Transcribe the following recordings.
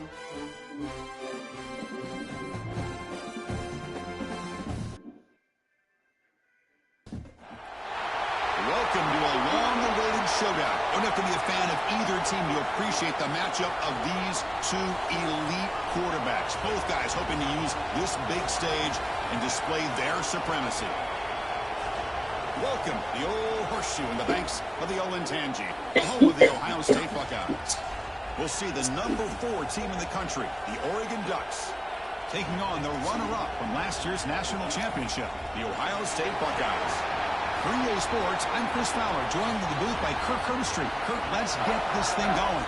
Welcome to a long-awaited showdown. Don't have to be a fan of either team to appreciate the matchup of these two elite quarterbacks. Both guys hoping to use this big stage and display their supremacy. Welcome, the old horseshoe in the banks of the Olentangy, the home of the Ohio State Buckeyes. We'll see the number 4 team in the country, the Oregon Ducks, taking on the runner-up from last year's national championship, the Ohio State Buckeyes. 3A Sports, I'm Chris Fowler, joined in the booth by Kirk Herbstreit. Kirk, let's get this thing going.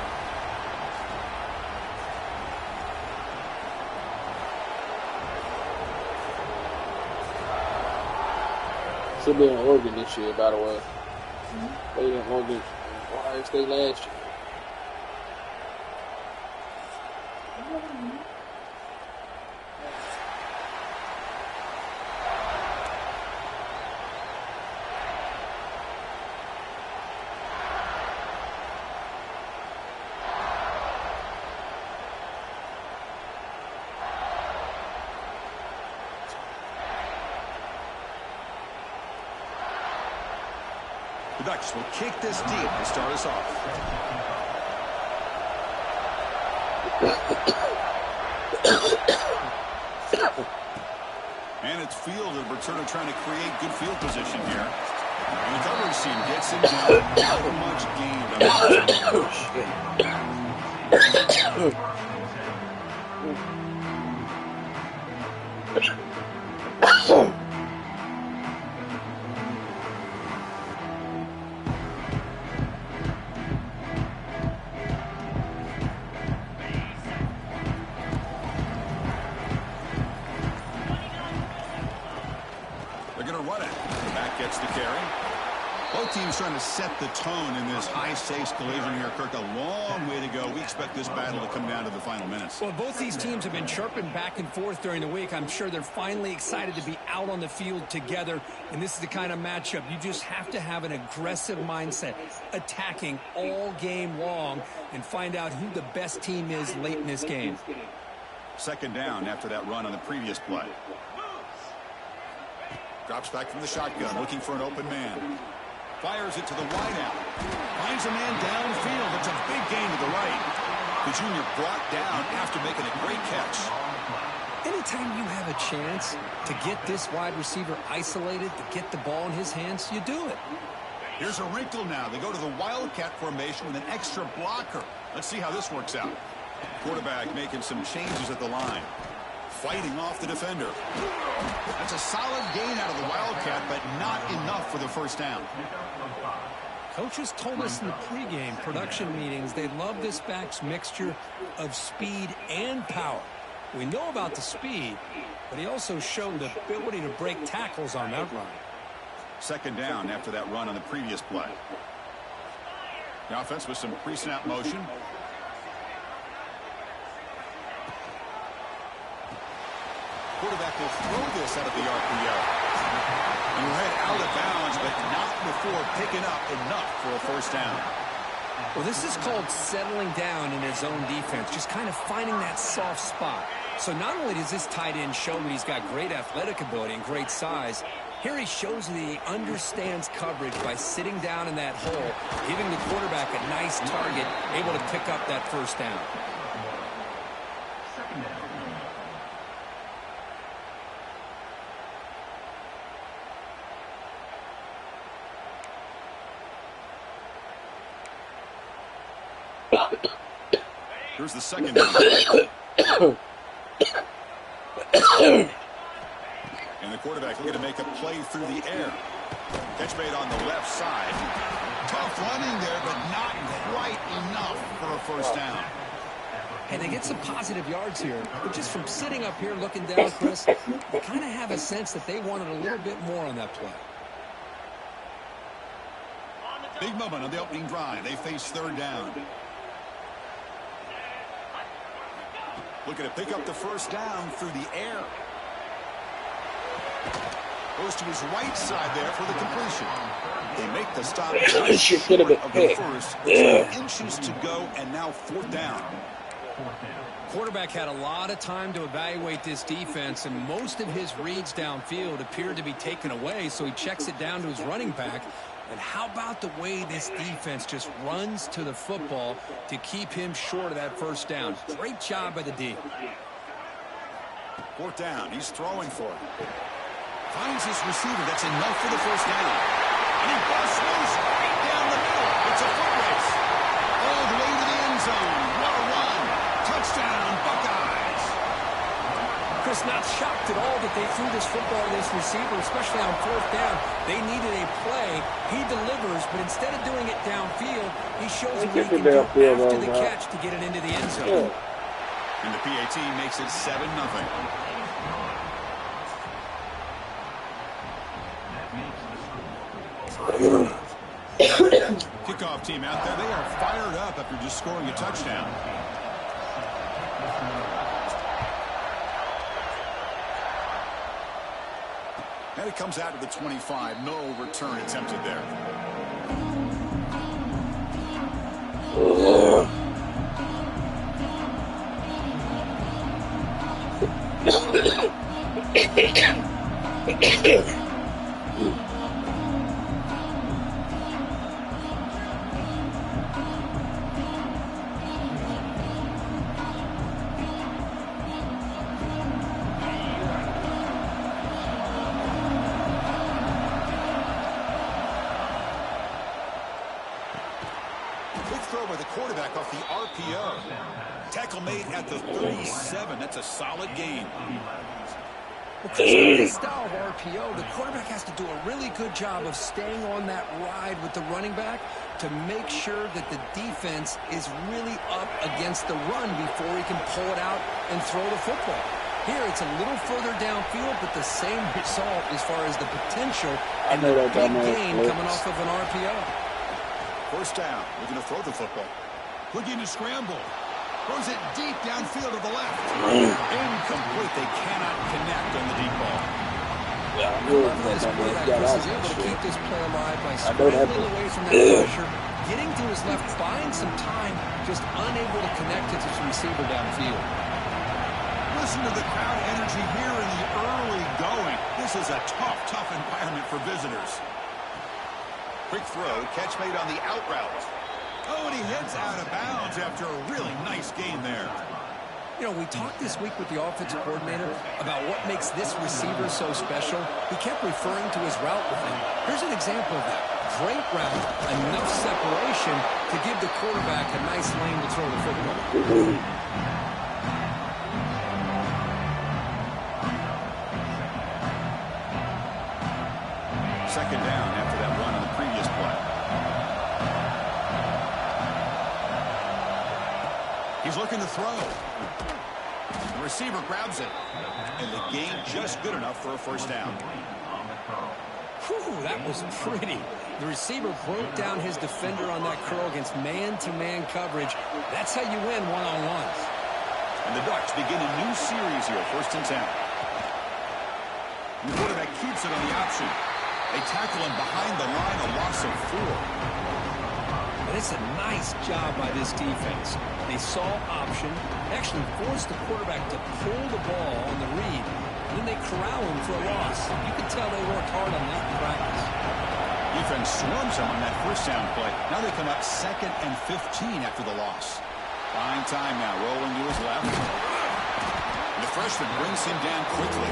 Should be in Oregon this year, by the way. Played in Oregon, Ohio State last year. The Ducks will kick this deep to start us off. And it's fielded. We're sort of trying to create good field position here. And the coverage team gets him down. Not much gain. Teams trying to set the tone in this high-stakes collision here, Kirk. A long way to go. We expect this battle to come down to the final minutes. Well, both these teams have been chirping back and forth during the week. I'm sure they're finally excited to be out on the field together, and this is the kind of matchup you just have to have an aggressive mindset, attacking all game long, and find out who the best team is late in this game. Second down after that run on the previous play. Drops back from the shotgun, looking for an open man. Fires it to the wideout. Finds a man downfield. It's a big gain to the right. The junior brought down after making a great catch. Anytime you have a chance to get this wide receiver isolated, to get the ball in his hands, you do it. Here's a wrinkle now. They go to the Wildcat formation with an extra blocker. Let's see how this works out. Quarterback making some changes at the line. Fighting off the defender. That's a solid gain out of the Wildcat, but not enough for the first down. Coaches told us in the pregame production meetings they love this back's mixture of speed and power. We know about the speed, but he also showed the ability to break tackles on that run. Second down after that run on the previous play. The offense with some pre-snap motion. Quarterback will throw this out of the RPO. You head out of bounds, but not before picking up enough for a first down. Well, this is called settling down in his own defense, just kind of finding that soft spot. So not only does this tight end show that he's got great athletic ability and great size, here he shows that he understands coverage by sitting down in that hole, giving the quarterback a nice target, able to pick up that first down. Here's the second down. And the quarterback looking to make a play through the air. Catch made on the left side. Tough running there, but not quite enough for a first down. And they get some positive yards here, but just from sitting up here looking down, Chris, you kind of have a sense that they wanted a little bit more on that play. Big moment on the opening drive. They face third down. Looking to pick up the first down through the air. Goes to his right side there for the completion. They make the stop just short of the first. 2 inches to go, and now fourth down. Quarterback had a lot of time to evaluate this defense, and most of his reads downfield appeared to be taken away, so he checks it down to his running back. And how about the way this defense just runs to the football to keep him short of that first down? Great job by the D. Fourth down, he's throwing for it. Finds his receiver, that's enough for the first down. And he busts loose right down the middle. It's a foot race. All the way to the end zone. What a run. Touchdown, Buckeyes. Chris, not shocked at all that they threw this football to this receiver, especially on fourth down. They needed a play. He delivers, but instead of doing it downfield, he shows what he can do after the catch to get it into the end zone. And the PAT makes it 7-0. Kickoff team out there. They are fired up after just scoring a touchdown. And it comes out to the 25. No return attempted there. Throw by the quarterback off the RPO. Tackle made at the 37. That's a solid gain. Well, with this style of RPO, the quarterback has to do a really good job of staying on that ride with the running back to make sure that the defense is really up against the run before he can pull it out and throw the football. Here, it's a little further downfield, but the same result as far as the potential and the big gain coming off of an RPO. First down, looking to throw the football. Looking to scramble. Throws it deep downfield to the left. Incomplete. They cannot connect on the deep ball. Yeah, this play that Chris is able to keep this play alive by scrambling away from that pressure, getting to his left, buying some time, just unable to connect to his receiver downfield. Listen to the crowd energy here in the early going. This is a tough environment for visitors. Quick throw, catch made on the out route. Oh, and he heads out of bounds after a really nice gain there. You know, we talked this week with the offensive coordinator about what makes this receiver so special. He kept referring to his route with him. Here's an example of that. Great route, enough separation to give the quarterback a nice lane to throw the football. Second down after that run on the previous play. He's looking to throw. The receiver grabs it. And the gain just good enough for a first down. Whew, that was pretty. The receiver broke down his defender on that curl against man-to-man coverage. That's how you win one-on-ones. And the Ducks begin a new series here, 1st and 10. The quarterback keeps it on the option. They tackle him behind the line, a loss of 4. And it's a nice job by this defense. They saw option, actually forced the quarterback to pull the ball on the read, and then they corral him for a loss. You can tell they worked hard on that in practice. Defense swarms him on that first down play. Now they come up 2nd and 15 after the loss. Fine time now, rolling to his left. And the freshman brings him down quickly.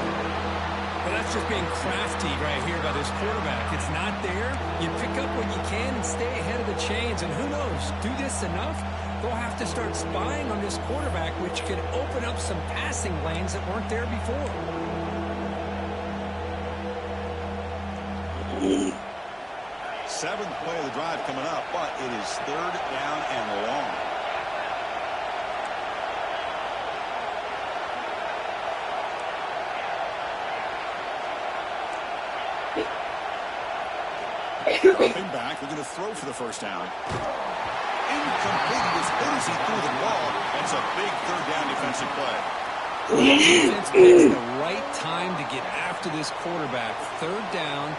Well, that's just being crafty right here by this quarterback. It's not there. You pick up what you can and stay ahead of the chains. And who knows, do this enough, they'll have to start spying on this quarterback, which could open up some passing lanes that weren't there before. Seventh play of the drive coming up, but it is 3rd down and long. Dropping back, looking to throw for the first down. Incomplete as good as he threw the ball. That's a big 3rd down defensive play. The defense picks the right time to get after this quarterback. 3rd down,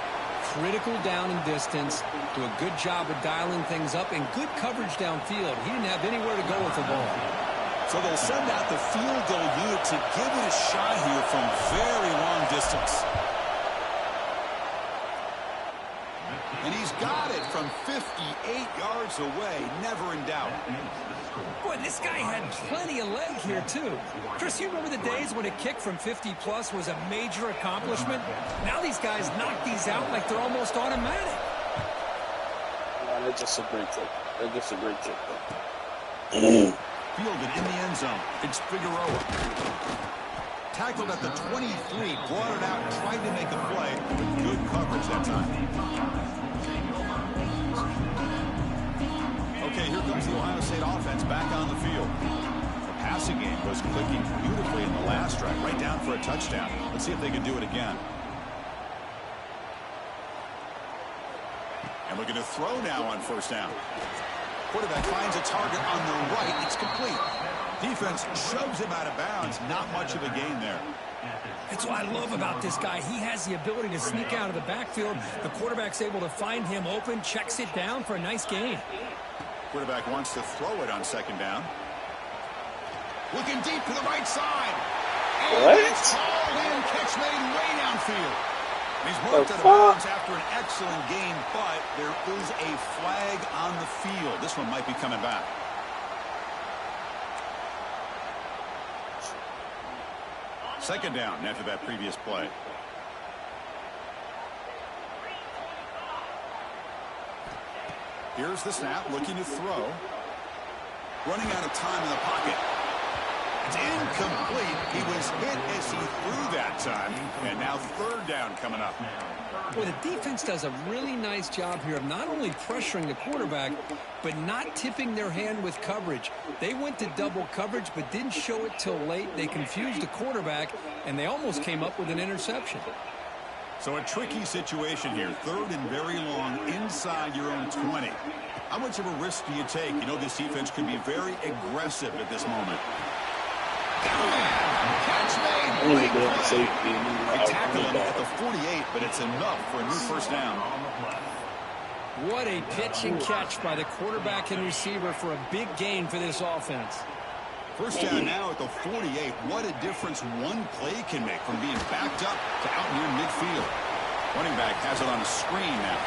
critical down and distance. Do a good job of dialing things up and good coverage downfield. He didn't have anywhere to go with the ball. So they'll send out the field goal unit to give it a shot here from very long distance. And he's got it from 58 yards away, never in doubt. Boy, this guy had plenty of leg here, too. Chris, you remember the days when a kick from 50-plus was a major accomplishment? Now these guys knock these out like they're almost automatic. No, that's just a great kick. That's just a great kick. Fielded in the end zone. It's Figueroa. Tackled at the 23, brought it out, tried to make a play, with good coverage that time. Okay, here comes the Ohio State offense back on the field. The passing game was clicking beautifully in the last drive, right down for a touchdown. Let's see if they can do it again. And looking to throw now on first down. Quarterback finds a target on the right. It's complete. Defense shoves him out of bounds. Not much of a gain there. That's what I love about this guy. He has the ability to sneak out of the backfield. The quarterback's able to find him open, checks it down for a nice gain. Quarterback wants to throw it on second down. Looking deep to the right side. And it's hauled in. Catch made way downfield. He's marked out of bounds after an excellent game, but there is a flag on the field. This one might be coming back. Second down after that previous play. Here's the snap, looking to throw. Running out of time in the pocket. It's incomplete. He was hit as he threw that time. And now third down coming up. Well, the defense does a really nice job here of not only pressuring the quarterback, but not tipping their hand with coverage. They went to double coverage, but didn't show it till late. They confused the quarterback, and they almost came up with an interception. So a tricky situation here. Third and very long inside your own 20. How much of a risk do you take? You know this defense could be very aggressive at this moment. Catch made. They tackle him at the 48, but it's enough for a new first down. What a pitch and catch by the quarterback and receiver for a big gain for this offense. First down now at the 48. What a difference one play can make from being backed up to out near midfield. Running back has it on a screen now.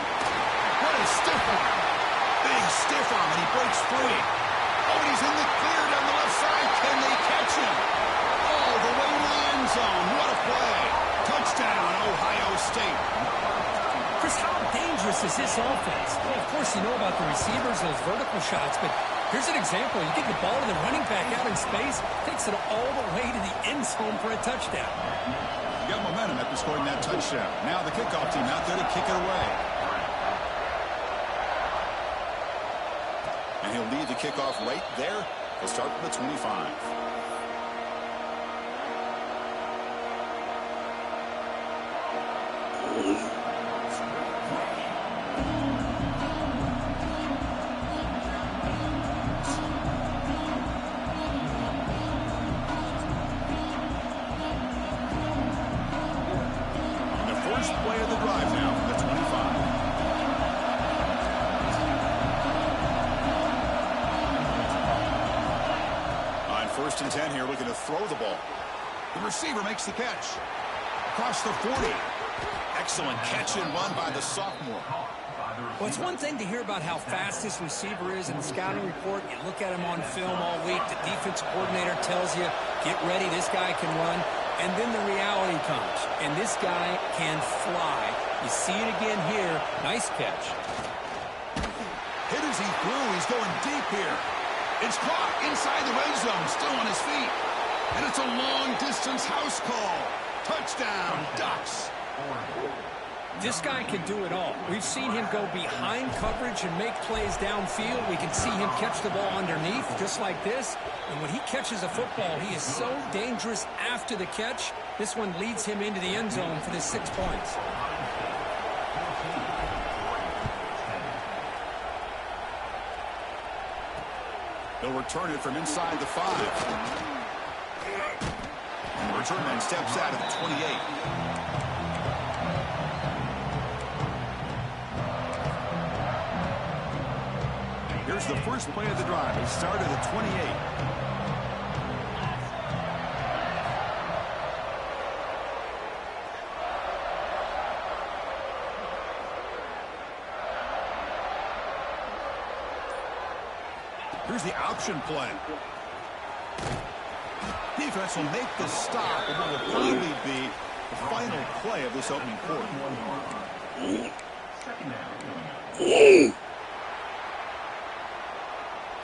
What a stiff arm. Big stiff arm, and he breaks free. Oh, and he's in the clear down the left side. Can they catch him? All the way to the end zone. What a play. Touchdown, Ohio State. Chris, how dangerous is this offense? Well, of course, you know about the receivers, those vertical shots, but here's an example. You get the ball to the running back out in space, takes it all the way to the end zone for a touchdown. You got momentum after scoring that touchdown. Now the kickoff team out there to kick it away. And he'll lead the kickoff right there. He'll start from the 25. Play of the drive now from the 25. On first and 10 here, looking to throw the ball. The receiver makes the catch. Across the 40. Excellent catch and run by the sophomore. Well, it's one thing to hear about how fast this receiver is in the scouting report. You look at him on film all week. The defense coordinator tells you, get ready, this guy can run. And then the reality comes, and this guy can fly. You see it again here. Nice catch. Hit as he threw. He's going deep here. It's caught inside the red zone, still on his feet. And it's a long-distance house call. Touchdown, Ducks. This guy can do it all. We've seen him go behind coverage and make plays downfield. We can see him catch the ball underneath, just like this. And when he catches a football, he is so dangerous after the catch. This one leads him into the end zone for the 6 points. They'll return it from inside the 5. And the return man steps out at the 28. Here's the first play of the drive. It started at 28. Here's the option play. Defense will make the stop, and it will probably be the final play of this opening quarter.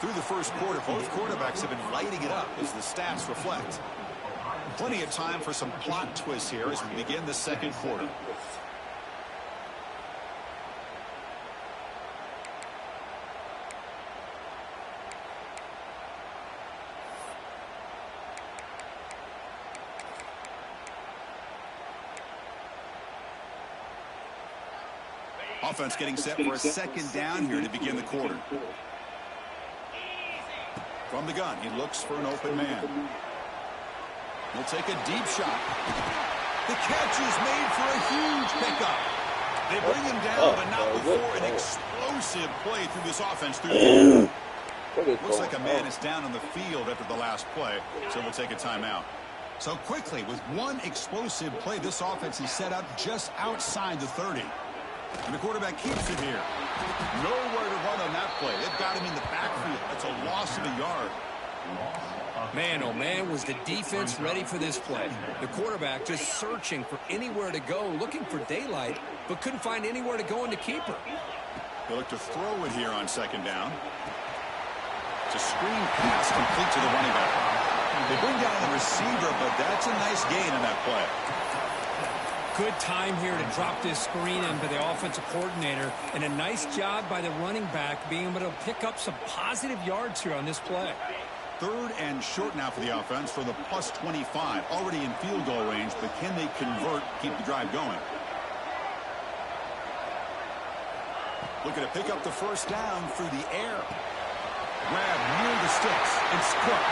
Through the first quarter, both quarterbacks have been lighting it up as the stats reflect. Plenty of time for some plot twists here as we begin the second quarter. Offense getting set for a second down here to begin the quarter. From the gun, he looks for an open man. He'll take a deep shot. The catch is made for a huge pickup. They bring him down, but not before an explosive play through this offense through the air. Looks like a man is down on the field after the last play, so we'll take a timeout. So quickly, with one explosive play, this offense is set up just outside the 30. And the quarterback keeps it here. Nowhere to run on that play. They've got him in the backfield. That's a loss of a yard. Man, oh man, was the defense ready for this play. The quarterback just searching for anywhere to go, looking for daylight, but couldn't find anywhere to go in the keeper. They look to throw it here on second down. It's a screen pass complete to the running back. They bring down the receiver, but that's a nice gain on that play. Good time here to drop this screen in by the offensive coordinator, and a nice job by the running back being able to pick up some positive yards here on this play. Third and short now for the offense for the plus 25. Already in field goal range, but can they convert, keep the drive going? Looking to pick up the first down through the air. Grab near the sticks. It's Cook.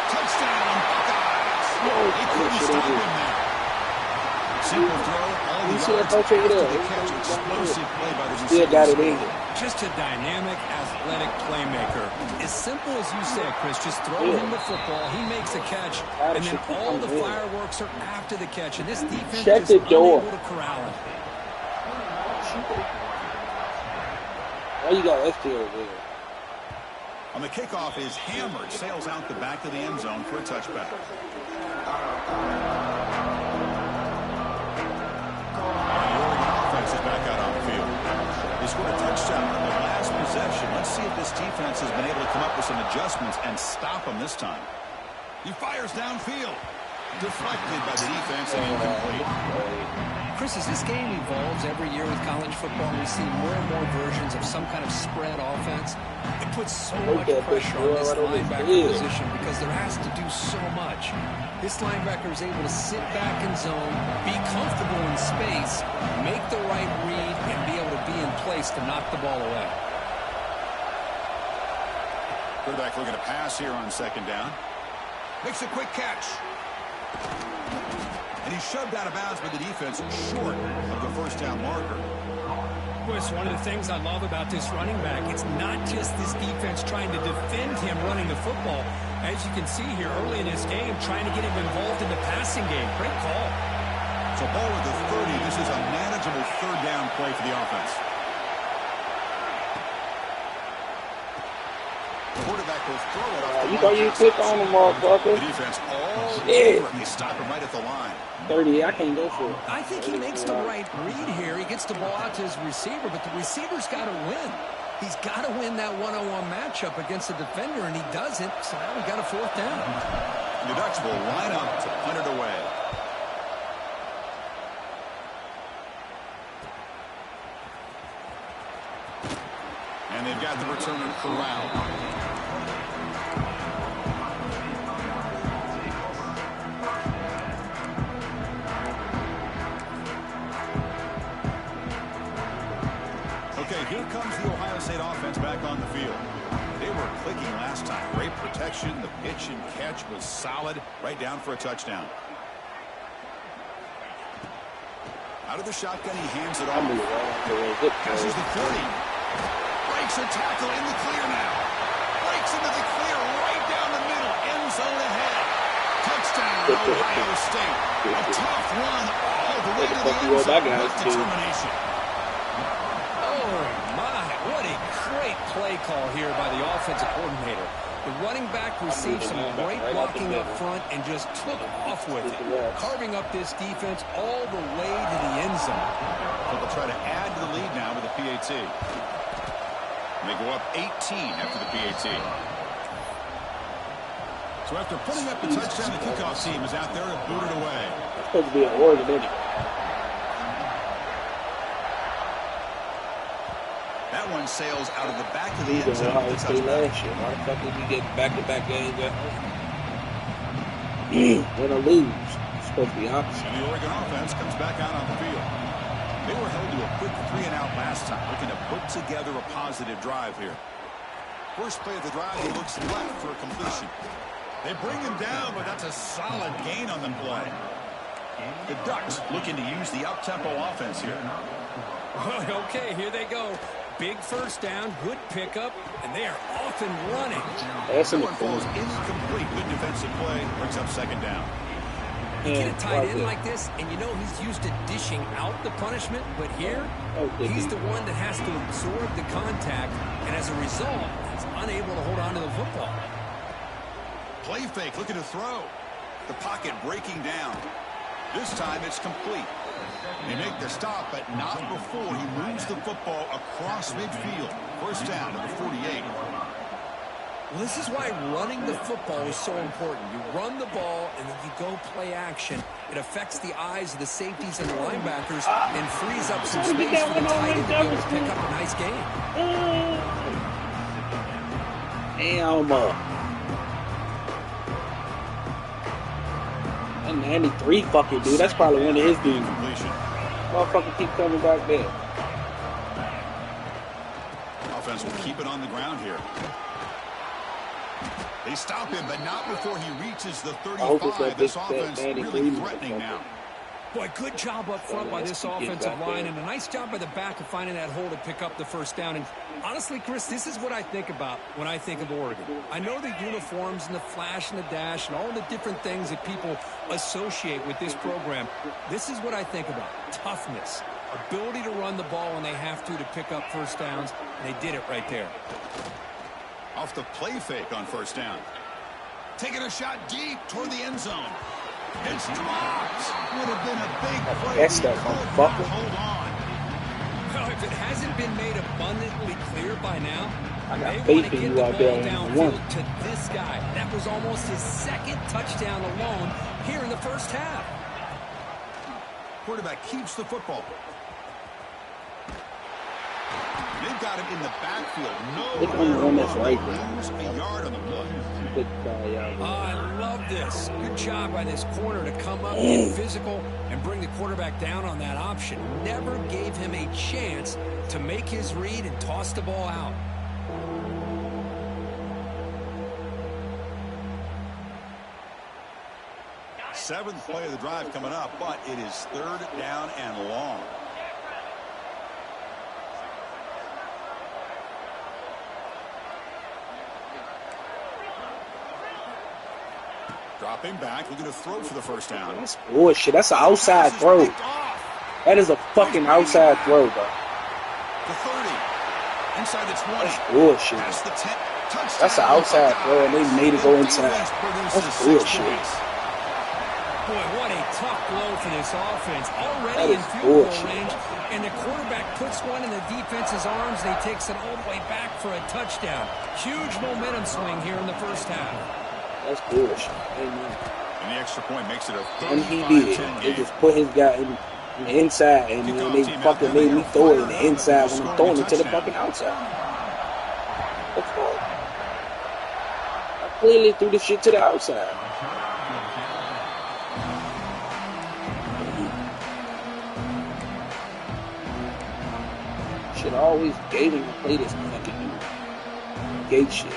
Touchdown, Buckeyes. He couldn't stop him there. Simple throw, all the yards after the catch. Explosive play by the receiver. Just a dynamic, athletic playmaker. As simple as you said, Chris, just throw him the football, he makes a catch, and then all the fireworks are after the catch. And this defense is unable to corral him. Why you got FTO there? On the kickoff is hammered, sails out the back of the end zone for a touchback. Is back out on the field. They scored a touchdown on the last possession. Let's see if this defense has been able to come up with some adjustments and stop them this time. He fires downfield. Deflected by the defense and incomplete. Chris, as this game evolves every year with college football, we see more and more versions of some kind of spread offense. It puts so much pressure on this linebacker position because they're asked to do so much. This linebacker is able to sit back in zone, be comfortable in space, make the right read, and be able to be in place to knock the ball away. Quarterback looking to pass here on second down. Makes a quick catch. And he's shoved out of bounds by the defense short of the first down marker. It's one of the things I love about this running back. It's not just this defense trying to defend him running the football. As you can see here early in this game, trying to get him involved in the passing game. Great call. So ball at the 30. This is a manageable third down play for the offense. The quarterback will throw it off. You thought you click on him, motherfucker. The defense all over him. They stop him right at the line. 30, I can't go for it. I think he makes the right read here. He gets the ball out to his receiver, but the receiver's got to win. He's got to win that one-on-one matchup against the defender, and he doesn't, so now we got a fourth down. The Ducks will line up to punt it away. And they've got the returner corralled. Here comes the Ohio State offense back on the field. They were clicking last time. Great protection. The pitch and catch was solid. Right down for a touchdown. Out of the shotgun, he hands it off. Passes the 40. Breaks a tackle in the clear now. Breaks into the clear right down the middle. End zone ahead. Touchdown, Ohio State. A tough one all the way to the end zone with determination. Great play call here by the offensive coordinator. The running back received some great blocking up front and just took off with it, carving up this defense all the way to the end zone. So they'll try to add to the lead now with a PAT. And they go up 18 after the PAT. So after putting up the touchdown, the kickoff team is out there and booted away. It's supposed to be an Oregon, isn't it? That one sails out of the back of the end zone. Ohio State last year. Why the fuck did we get back-to-back games at home? Win or lose. It's supposed to be opposite. And the Oregon offense comes back out on the field. They were held to a quick 3-and-out last time, looking to put together a positive drive here. First play of the drive, he looks left for a completion. They bring him down, but that's a solid gain on the play. The Ducks looking to use the up-tempo offense here. Okay, here they go. Big first down, good pickup, and they are off and running. That's in the one falls incomplete. Good defensive play, brings up second down. You get a tight end like this, and you know he's used to dishing out the punishment, but here, he's the one that has to absorb the contact, and as a result, he's unable to hold on to the football. Play fake, looking to throw. The pocket breaking down. This time it's complete. They make the stop, but not before he moves the football across midfield. First down to the 48. Well, this is why running the football is so important. You run the ball, and then you go play action. It affects the eyes of the safeties and the linebackers and frees up some space for the tight end to be able to pick up a nice gain. Damn. And 93 fucking dude. That's probably one of his dudes. Motherfucker keep coming back there. Offense will keep it on the ground here. They stop him, but not before he reaches the 35. This offense really threatening now. Boy, good job up front by this offensive line, and a nice job by the back of finding that hole to pick up the first down. And honestly, Chris, this is what I think about when I think of Oregon. I know the uniforms and the flash and the dash and all the different things that people associate with this program. This is what I think about. Toughness, ability to run the ball when they have to pick up first downs, and they did it right there. Off the play fake on first down. Taking a shot deep toward the end zone. It's dropped. Would have been a big play. That's that motherfucker. Hold on. Well, if it hasn't been made abundantly clear by now, I got they want faith to in get you the out ball there. downfield to this guy. That was almost his second touchdown alone here in the first half. Quarterback keeps the football. They've got him in the backfield. Look at him run this right Lose a yard on the play. I love this. Good job by this corner to come up, get physical, and bring the quarterback down on that option. Never gave him a chance to make his read and toss the ball out. Seventh play of the drive coming up, but it is third down and long. Dropping back, looking to throw for the first down. That's bullshit. That's an outside throw. That is a fucking outside throw, bro. The 30. Inside the 20. That's bullshit. Past the 10. Touchdown. That's an outside throw, and they made it go inside. That's bullshit. Boy, what a tough blow for this offense. Already in field goal range, and the quarterback puts one in the defense's arms. They takes it all the way back for a touchdown. Huge momentum swing here in the first half. That's bullshit. Amen. And the extra point makes it a 35-10 And he did. They just put his guy in the inside, and then they fucking made me throw it in the inside when I'm throwing it to the fucking outside. What the fuck? I clearly threw the shit to the outside. Should always gave him to play this fucking gate shit.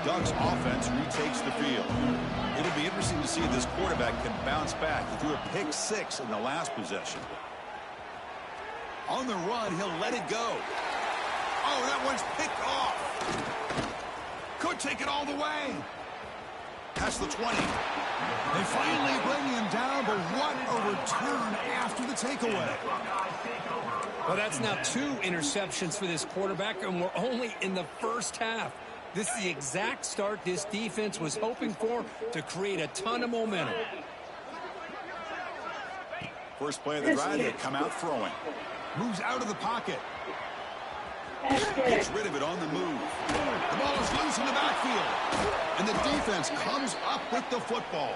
Ducks offense retakes the field. It'll be interesting to see if this quarterback can bounce back. He threw a pick 6 in the last possession. On the run, he'll let it go. Oh, that one's picked off. Could take it all the way. That's the 20. They finally bring him down, but what a return after the takeaway. Well, that's now 2 interceptions for this quarterback, and we're only in the first half. This is the exact start this defense was hoping for to create a ton of momentum. First play of the drive, they come out throwing. Moves out of the pocket. Gets rid of it on the move. The ball is loose in the backfield. And the defense comes up with the football.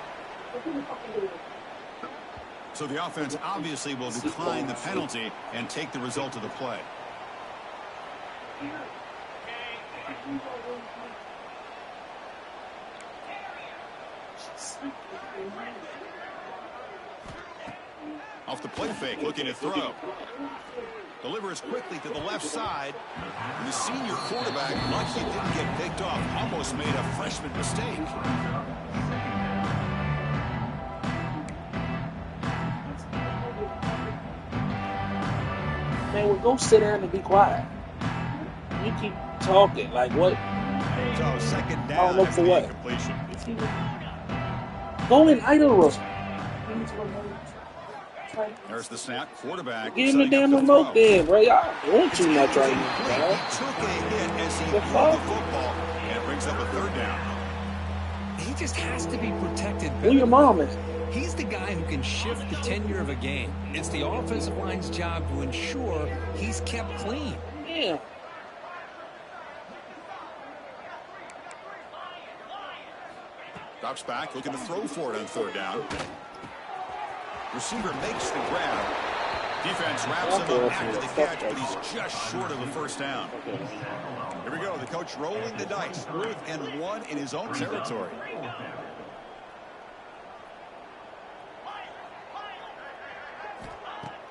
So the offense obviously will decline the penalty and take the result of the play. Off the play fake, looking to throw. Delivers quickly to the left side. And the senior quarterback, like he didn't get picked off, almost made a freshman mistake. Man, well, go sit down and be quiet. You keep talking. Like, what? So, second down. I don't know for what. Completion. Go in idle rush. There's the snap. Quarterback. Give him the damn remote then, bro. Y'all doing too much right now, bro. He took a hit as he threw the football, and it brings up a third down. He just has to be protected better. Who your mom is? He's the guy who can shift the tenure of a game. It's the offensive line's job to ensure he's kept clean. Yeah. Drops back, looking to throw for it on third down. Receiver makes the grab. Defense wraps him up after the catch, but he's just short of a first down. Here we go. The coach rolling the dice. 4th and 1 in his own territory.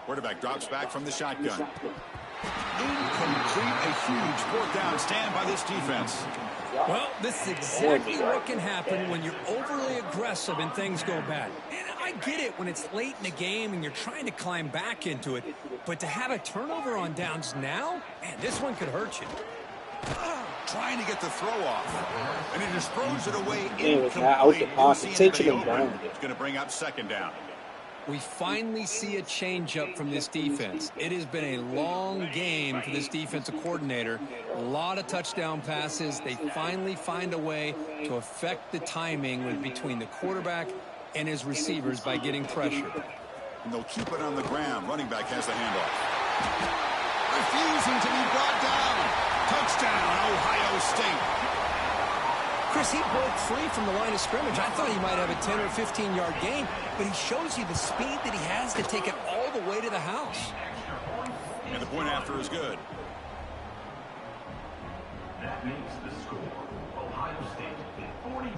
Quarterback drops back from the shotgun. Incomplete. A huge 4th down stand by this defense. Well, this is exactly what can happen when you're overly aggressive and things go bad. And I get it when it's late in the game and you're trying to climb back into it. But to have a turnover on downs now, man, this one could hurt you. Trying to get the throw off. And he just throws it away incomplete. It's going to bring up second down. We finally see a change-up from this defense. It has been a long game for this defensive coordinator. A lot of touchdown passes. They finally find a way to affect the timing between the quarterback and his receivers by getting pressure. And they'll keep it on the ground. Running back has the handoff. Refusing to be brought down. Touchdown, Ohio State. Chris, he broke free from the line of scrimmage. I thought he might have a 10 or 15-yard gain, but he shows you the speed that he has to take it all the way to the house. And the point after is good. That makes the score Ohio State 42.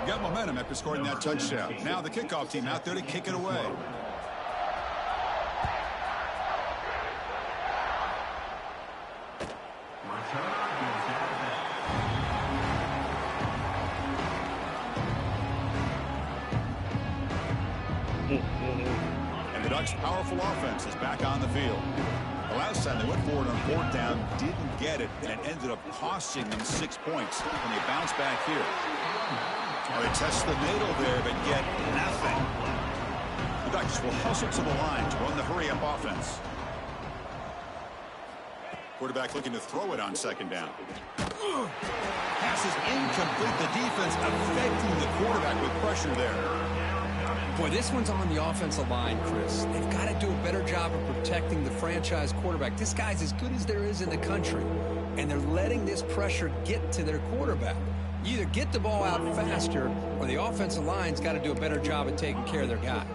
Got momentum after scoring that touchdown. Now the kickoff team out there to kick it away. And the Ducks' powerful offense is back on the field. The last time they went forward on 4th down, didn't get it, and it ended up costing them 6 points. And they bounce back here. Well, they test the middle there, but get nothing. The Ducks will hustle to the line to run the hurry-up offense. Quarterback looking to throw it on second down. Pass is incomplete. The defense affecting the quarterback with pressure there. Boy, this one's on the offensive line, Chris. They've got to do a better job of protecting the franchise quarterback. This guy's as good as there is in the country, and they're letting this pressure get to their quarterback. You either get the ball out faster, or the offensive line's got to do a better job of taking care of their guy.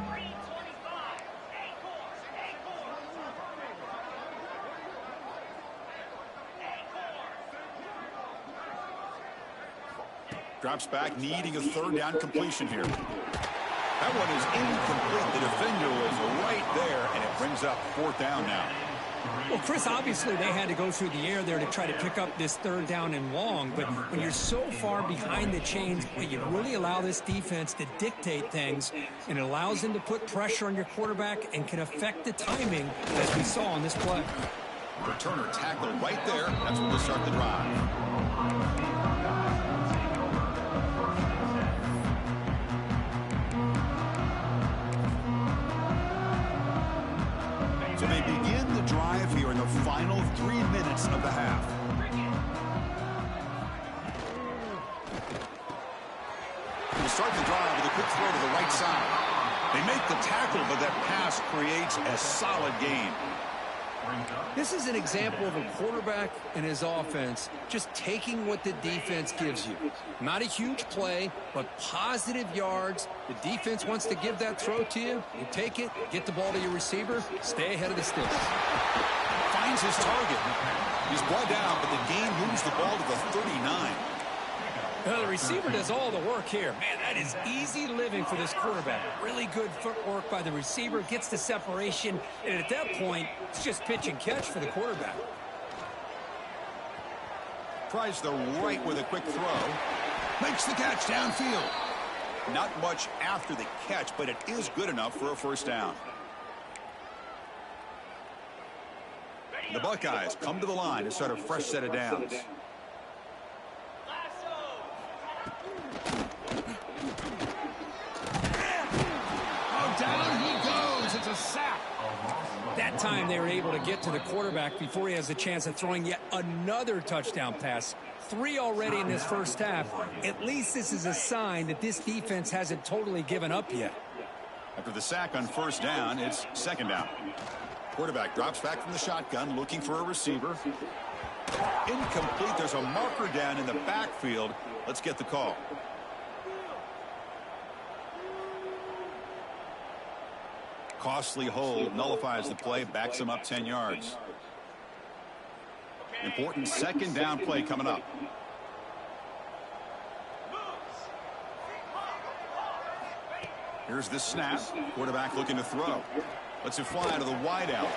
Drops back, needing a third down completion here. That one is incomplete. The defender was right there, and it brings up 4th down now. Well, Chris, obviously they had to go through the air there to try to pick up this third down and long, but when you're so far behind the chains, well, you really allow this defense to dictate things, and it allows them to put pressure on your quarterback and can affect the timing, as we saw on this play. Returner tackled right there. That's when we'll start the drive. So they begin the drive here in the final 3 minutes of the half. We'll start the drive with a quick throw to the right side. They make the tackle, but that pass creates a solid gain. This is an example of a quarterback and his offense just taking what the defense gives you. Not a huge play, but positive yards. The defense wants to give that throw to you. You take it, get the ball to your receiver, stay ahead of the sticks. Finds his target. He's brought down, but the game moves the ball to the 39. Well, the receiver does all the work here. Man, that is easy living for this quarterback. Really good footwork by the receiver, gets the separation, and at that point, it's just pitch and catch for the quarterback. Tries the right with a quick throw. Makes the catch downfield. Not much after the catch, but it is good enough for a first down. The Buckeyes come to the line to start a fresh set of downs. Down he goes. It's a sack. That time they were able to get to the quarterback before he has a chance of throwing yet another touchdown pass. 3 already in this first half. At least this is a sign that this defense hasn't totally given up yet. After the sack on first down, it's second down. Quarterback drops back from the shotgun, looking for a receiver. Incomplete. There's a marker down in the backfield. Let's get the call. Costly hold, nullifies the play, backs him up 10 yards. Important second down play coming up. Here's the snap. Quarterback looking to throw. Lets it fly to the wideout.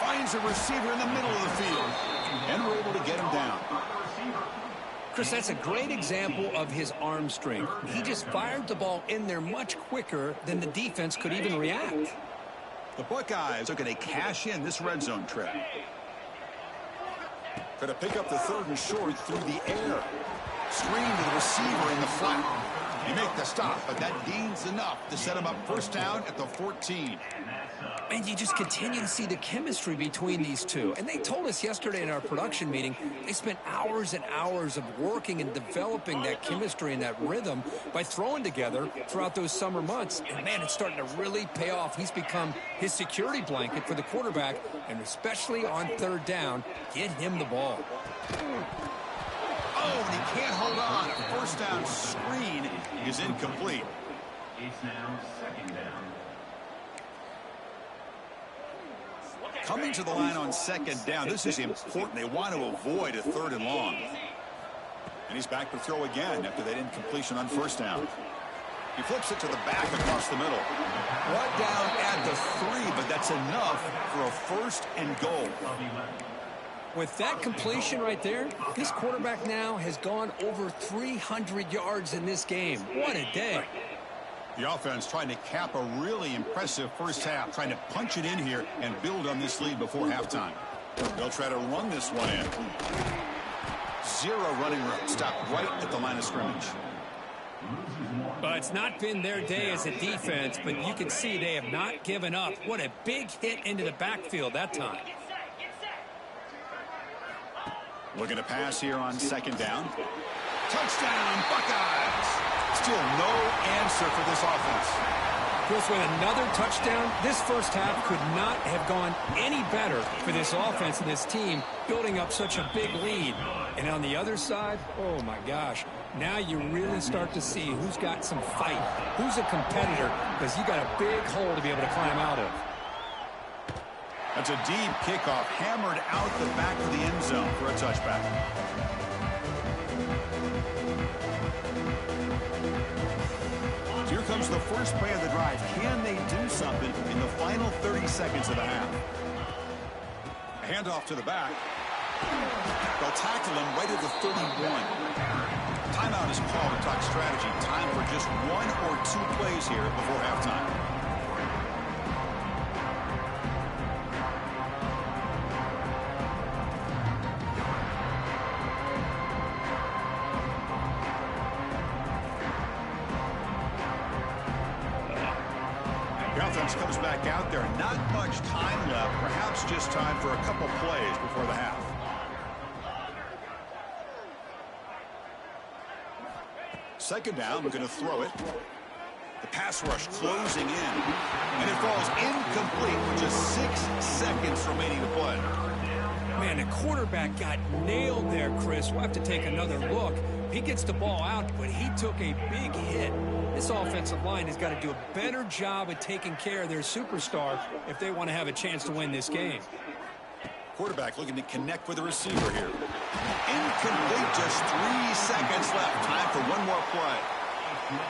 Finds a receiver in the middle of the field. And we're able to get him down. Chris, that's a great example of his arm strength. He just fired the ball in there much quicker than the defense could even react. The Buckeyes are going to cash in this red zone trip. Going to pick up the 3rd and short through the air. Screen to the receiver in the flat. He make the stop, but that gains enough to set him up first down at the 14. And you just continue to see the chemistry between these two. And they told us yesterday in our production meeting, they spent hours and hours of working and developing that chemistry and that rhythm by throwing together throughout those summer months. And, man, it's starting to really pay off. He's become his security blanket for the quarterback, and especially on third down, get him the ball. Oh, and he can't hold on. A first down screen is incomplete. It's now second down. Coming to the line on second down, this is important. They want to avoid a 3rd and long. And he's back to throw again after that incompletion on first down. He flips it to the back across the middle. Brought down at the 3, but that's enough for a first and goal. With that completion right there, this quarterback now has gone over 300 yards in this game. What a day. The offense trying to cap a really impressive first half, trying to punch it in here and build on this lead before halftime. They'll try to run this one in. 0 running room. Stopped right at the line of scrimmage. Well, it's not been their day as a defense, but you can see they have not given up. What a big hit into the backfield that time. Looking to pass here on second down. Touchdown, Buckeyes! Still no answer for this offense. Chris, with another touchdown, this first half could not have gone any better for this offense and this team, building up such a big lead. And on the other side, oh my gosh, now you really start to see who's got some fight, who's a competitor, because you got a big hole to be able to climb out of. That's a deep kickoff, hammered out the back of the end zone for a touchback. Here comes the first play of the drive. Can they do something in the final 30 seconds of the half? A Handoff to the back. They'll tackle him right at the 31. Timeout is called to talk strategy. Time for just 1 or 2 plays here before halftime. The offense comes back out there. Not much time left. Perhaps just time for a couple plays before the half. Second down, we're going to throw it. The pass rush closing in. And it falls incomplete with just 6 seconds remaining to play. Man, the quarterback got nailed there, Chris. We'll have to take another look. He gets the ball out, but he took a big hit. This offensive line has got to do a better job of taking care of their superstar if they want to have a chance to win this game. Quarterback looking to connect with the receiver here. Incomplete, just 3 seconds left. Time for one more play.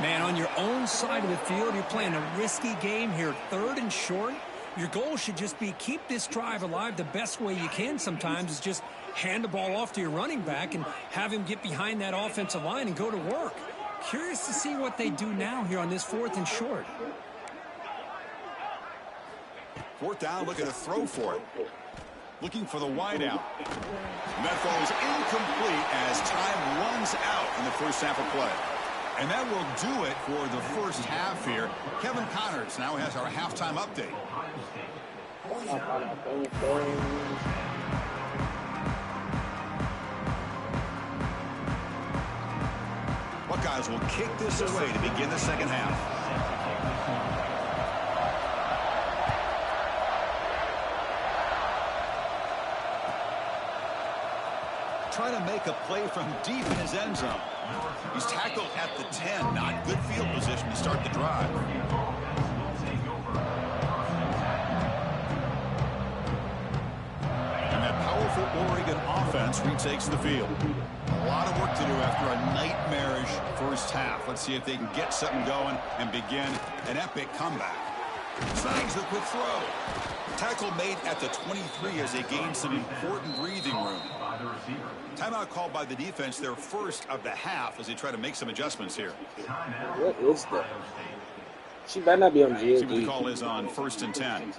Man, on your own side of the field, you're playing a risky game here, 3rd and short. Your goal should just be keep this drive alive the best way you can sometimes is just hand the ball off to your running back and have him get behind that offensive line and go to work. Curious to see what they do now here on this 4th and short. 4th down, looking to throw for it. Looking for the wideout. And that falls incomplete as time runs out in the first half of play. And that will do it for the first half here. Kevin Connors now has our halftime update. Buckeyes will kick this away to begin the second half. Trying to make a play from deep in his end zone. He's tackled at the 10. Not good field position to start the drive. And that powerful Oregon offense retakes the field. A lot of work to do after a nightmarish first half. Let's see if they can get something going and begin an epic comeback. Snags the quick throw. Tackle made at the 23 as they gain some important breathing room. Timeout called by the defense, their first of the half, as they try to make some adjustments here. What is that? She better not be on GLD. See what the call is on 1st and 10.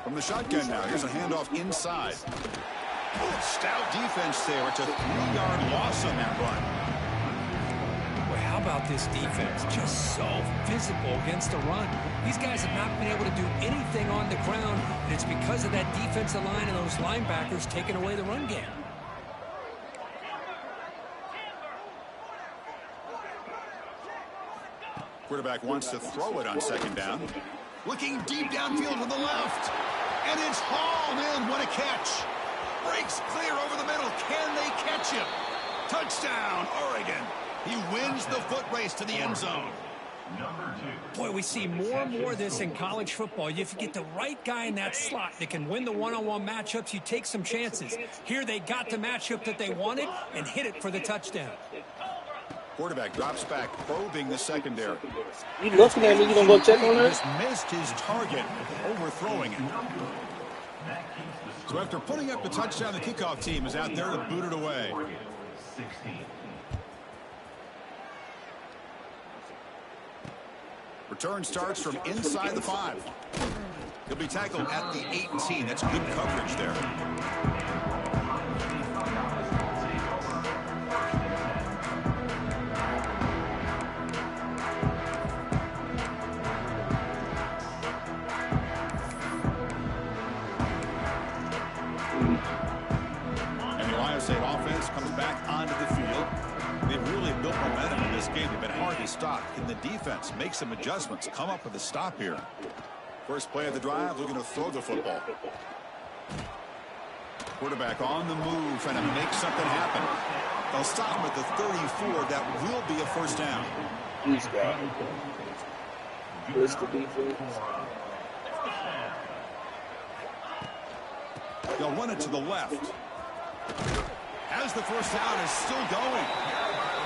From the shotgun now, here's a handoff inside. Oh, stout defense there. It's a 3-yard loss on that run. How about this defense? Just so physical against the run. These guys have not been able to do anything on the ground, and it's because of that defensive line and those linebackers taking away the run game. Quarterback wants to throw it on 2nd down. Looking deep downfield to the left. And it's hauled in. What a catch. Breaks clear over the middle. Can they catch him? Touchdown, Oregon. He wins the foot race to the end zone. Boy, we see more and more of this in college football. If you get the right guy in that slot that can win the one-on-one matchups, you take some chances. Here they got the matchup that they wanted and hit it for the touchdown. Quarterback drops back, probing the secondary. You looking at me, you gonna go check on her? Just missed his target, overthrowing it. So after putting up the touchdown, the kickoff team is out there to boot it away. Return starts from inside the 5. He'll be tackled at the 18. That's good coverage there. And the Ohio State offense comes back onto the field. They've really built momentum in this game. They've been hard to stop. Can the defense make some adjustments, come up with a stop here? First play of the drive, looking to throw the football. Quarterback on the move, trying to make something happen. They'll stop him at the 34. That will be a first down. He's got it. Where's the defense? They'll run it to the left. As the first down is still going.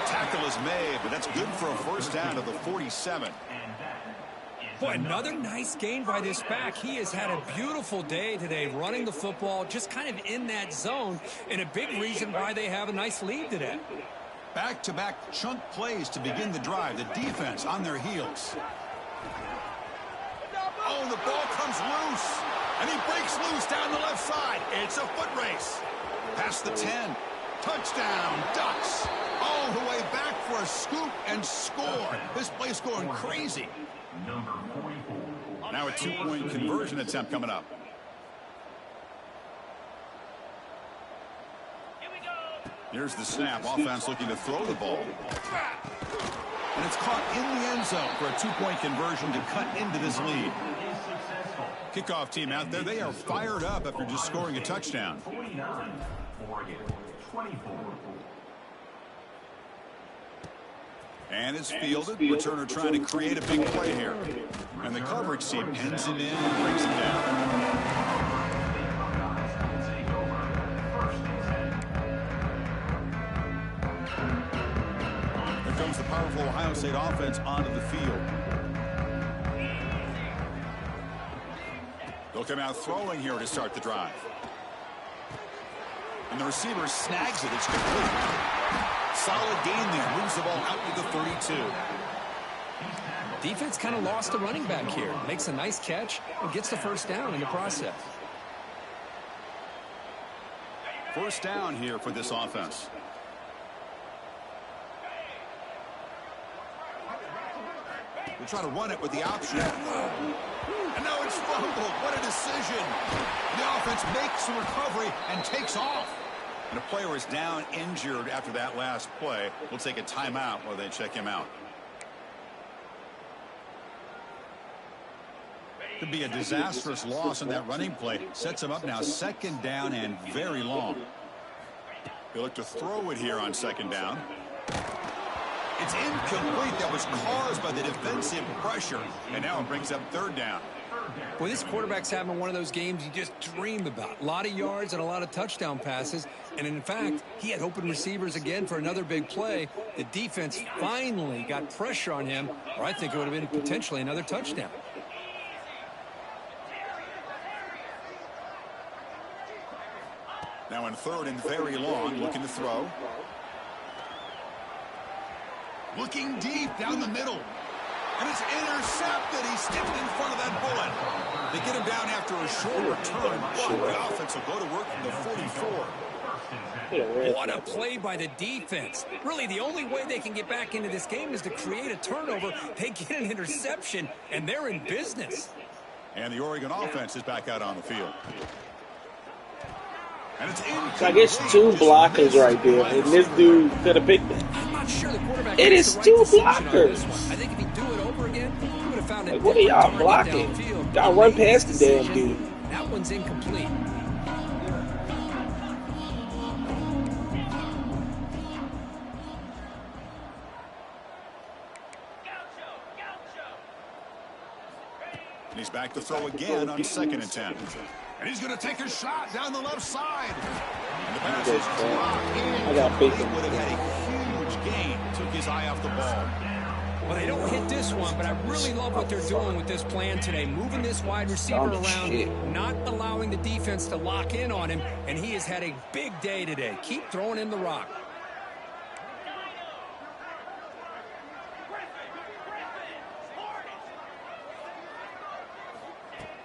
Tackle is made, but that's good for a first down to the 47. Boy, another nice gain by this back. He has had a beautiful day today running the football, just kind of in that zone, and a big reason why they have a nice lead today. Back-to-back chunk plays to begin the drive. The defense on their heels. Oh, the ball comes loose. And he breaks loose down the left side. It's a foot race. Past the 10. Touchdown, Ducks. All the way back for a scoop and score. This place going crazy. Number 44. Now a two-point conversion attempt coming up. Here's the snap. Offense looking to throw the ball. And it's caught in the end zone for a two-point conversion to cut into this lead. Kickoff team out there, they are fired up after just scoring a touchdown. 49. Oregon 24. And it's fielded. Returner trying to create a big play here. And the coverage team pins him in and brings him down. Here comes the powerful Ohio State offense onto the field. They'll come out throwing here to start the drive. And the receiver snags it. It's complete. Solid gain there. Moves the ball out to the 32. Defense kind of lost a running back here. Makes a nice catch and gets the first down in the process. First down here for this offense. We'll try to run it with the option. And now it's fumbled. What a decision. The offense makes the recovery and takes off. And a player is down injured after that last play. We'll take a timeout while they check him out. Could be a disastrous loss on that running play. Sets him up now second down and very long. They look to throw it here on second down. It's incomplete. That was caused by the defensive pressure. And now it brings up third down. Well, this quarterback's having one of those games you just dream about. A lot of yards and a lot of touchdown passes. And in fact, he had open receivers again for another big play. The defense finally got pressure on him, or I think it would have been potentially another touchdown. Now in third and very long, looking to throw. Looking deep down the middle. And it's intercepted. He stepped in front of that bullet. They get him down after a short return, but the offense will go to work from the 44. What a play by the defense. Really, the only way they can get back into this game is to create a turnover. They get an interception, and they're in business. And the Oregon offense is back out on the field. And it's so I guess two blockers right there, and this dude could have picked it. I'm not sure the quarterback. It is two blockers. I think if he do it over again, he would have found it. Like, what are y'all blocking? Y'all run past the damn dude. That one's incomplete. And he's back to throw again on second and 10. And he's going to take a shot down the left side. And the pass is dropped in. I got faith He in would have had a huge gain. Took his eye off the ball. Well, they don't hit this one, but I really love what they're doing with this plan today. Moving this wide receiver around, not allowing the defense to lock in on him, and he has had a big day today. Keep throwing in the rock.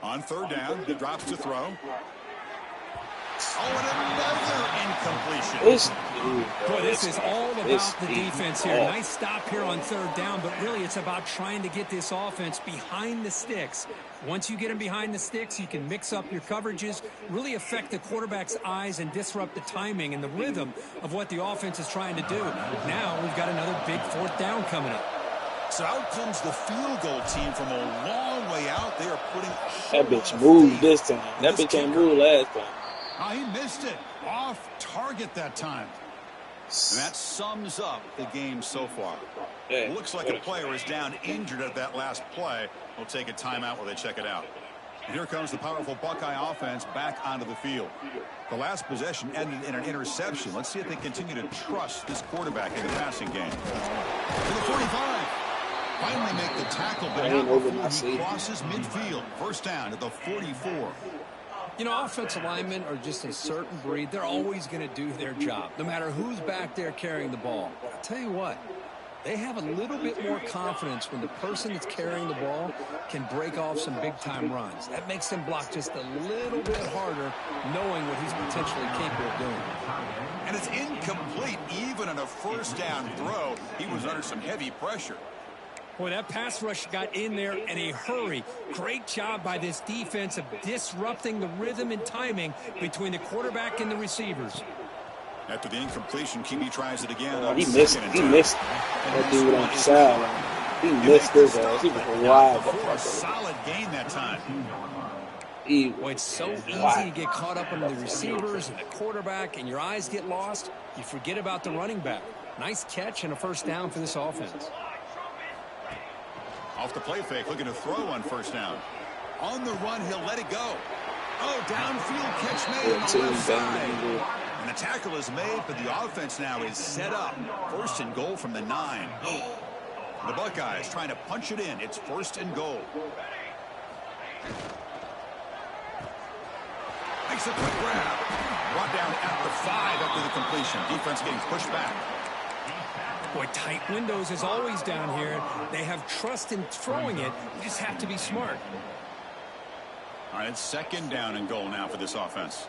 On third down, he drops to throw. Oh, and another incompletion. Boy, this is all about the defense here. Nice stop here on third down, but really it's about trying to get this offense behind the sticks. Once you get them behind the sticks, you can mix up your coverages, really affect the quarterback's eyes and disrupt the timing and the rhythm of what the offense is trying to do. Now we've got another big fourth down coming up. So out comes the field goal team from a long way out. They are putting that bitch moved this time. That bitch ain't moved last time. Oh, he missed it. Off target that time. And that sums up the game so far. It looks like a player is down injured at that last play. We'll take a timeout while they check it out. And here comes the powerful Buckeye offense back onto the field. The last possession ended in an interception. Let's see if they continue to trust this quarterback in the passing game. To the 45. Finally make the tackle, but not before he crosses midfield. First down at the 44. You know, offensive linemen are just a certain breed. They're always going to do their job, no matter who's back there carrying the ball. I'll tell you what, they have a little bit more confidence when the person that's carrying the ball can break off some big-time runs. That makes them block just a little bit harder, knowing what he's potentially capable of doing. And it's incomplete. Even on a first down throw, he was under some heavy pressure. Boy, that pass rush got in there in a hurry. Great job by this defense of disrupting the rhythm and timing between the quarterback and the receivers. After the incompletion, QB tries it again. He missed that dude on the sideline. He missed his ass. He was wild. For a solid gain that time. Boy, it's so easy to get caught up on the receivers and the quarterback, and your eyes get lost. You forget about the running back. Nice catch and a first down for this offense. Off the play fake, looking to throw on first down. On the run, he'll let it go. Oh, downfield catch made on the left side. And the tackle is made, but the offense now is set up. First and goal from the 9. The Buckeyes trying to punch it in. It's first and goal. Makes a quick grab. Brought down at the 5 after the completion. Defense getting pushed back. Boy, tight windows is always down here. They have trust in throwing it. You just have to be smart. All right, it's second down and goal now for this offense.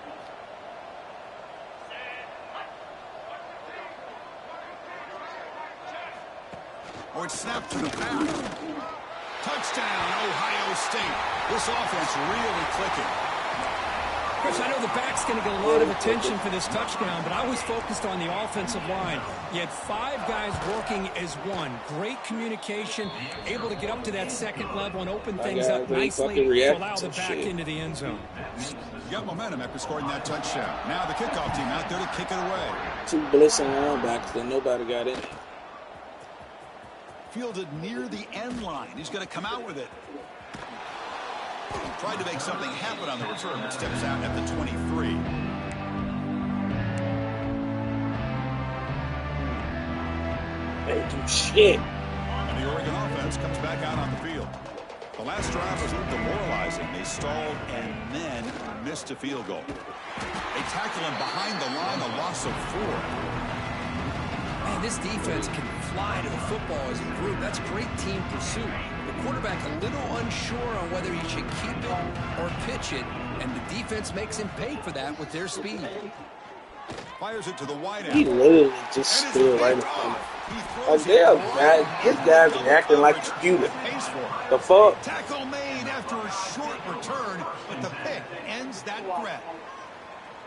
Or it's snapped to the back. Touchdown, Ohio State. This offense really clicking. Chris, I know the back's going to get a lot of attention for this touchdown, but I was focused on the offensive line. You had 5 guys working as one. Great communication, able to get up to that second level and open things up nicely to allow the back into the end zone. You got momentum after scoring that touchdown. Now the kickoff team out there to kick it away. 2 blitzing linebackers that nobody got in. Fielded near the end line. He's going to come out with it. Tried to make something happen on the return, but steps out at the 23. They do shit. And the Oregon offense comes back out on the field. The last drive was a little demoralizing. They stalled and then missed a field goal. They tackle him behind the line, a loss of 4. Man, this defense can fly to the football as a group. That's great team pursuit. The quarterback a little unsure on whether he should keep it or pitch it, and the defense makes him pay for that with their speed. Fires it to the wide end. He literally just stood right in front of him. Like, this guy's reacting like a computer. The fuck? Tackle made after a short return, but the pick ends that threat.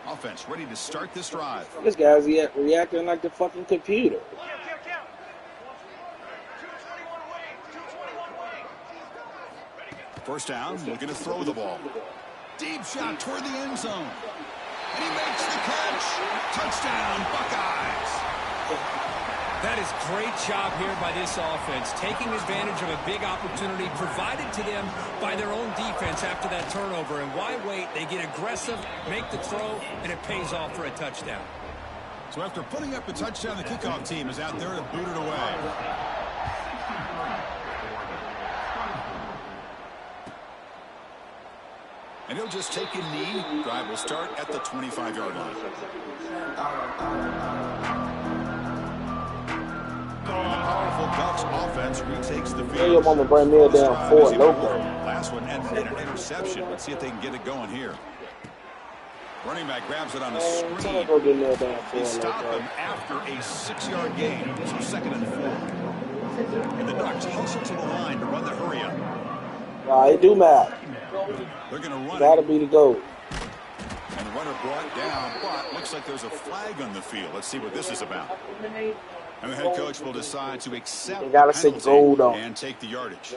Offense ready to start this drive. This guy's reacting like the fucking computer. First down, looking to throw the ball. Deep shot toward the end zone. And he makes the catch. Touchdown, Buckeyes. That is great job here by this offense, taking advantage of a big opportunity provided to them by their own defense after that turnover. And why wait? They get aggressive, make the throw, and it pays off for a touchdown. So after putting up a touchdown, the kickoff team is out there to boot it away. And he'll just take a knee. Drive will start at the 25-yard line. And the powerful Ducks offense retakes the field. Hey, your mama bring me a damn 4 loco. Last one ended in an interception. Let's see if they can get it going here. Running back grabs it on the screen. They stop him after a 6-yard gain. So second and 4. And the Ducks hustle to the line to run the hurry up. Nah, it do matter. They're going to run. Gotta be the goal. And the runner brought down, but looks like there's a flag on the field. Let's see what this is about. And the head coach will decide to accept the penalty and take the yardage.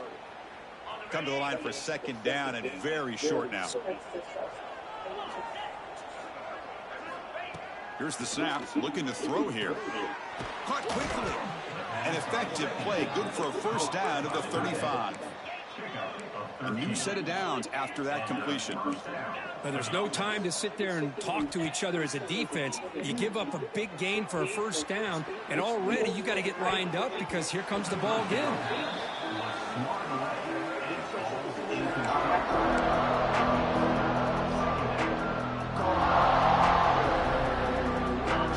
Come to the line for second down and very short now. Here's the snap, looking to throw here. Caught quickly. An effective play, good for a first down at the 35. A new set of downs after that completion. But there's no time to sit there and talk to each other as a defense. You give up a big gain for a first down, and already you got to get lined up because here comes the ball again.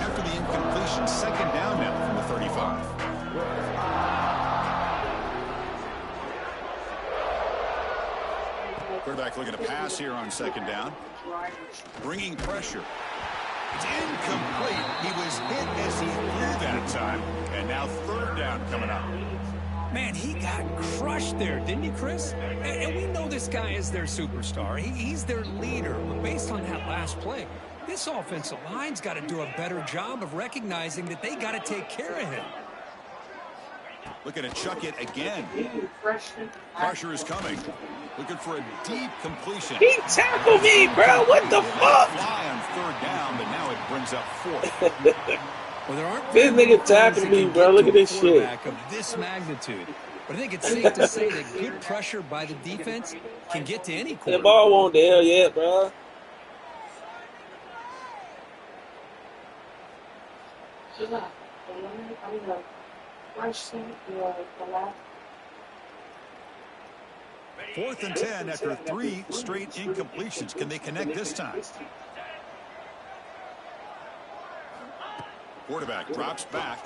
After the incompletion, second down now from the 35. Quarterback looking to pass here on second down. Bringing pressure. It's incomplete. He was hit as he threw that time. And now third down coming up. Man, he got crushed there, didn't he, Chris? And we know this guy is their superstar. He's their leader. But based on that last play, this offensive line's got to do a better job of recognizing that they got to take care of him. Looking to chuck it again. Pressure is coming. Looking for a deep completion. He tackled me, bro. What the fuck? Fly on third down, but now it brings up fourth. Well, there aren't This nigga tackled me, bro. Look at this shit. Of this magnitude. But I think it's safe to say that good pressure by the defense can get to any The quarterback. ball won't there yet, bro. Fourth and 10 after 3 straight incompletions. Can they connect this time? Quarterback drops back.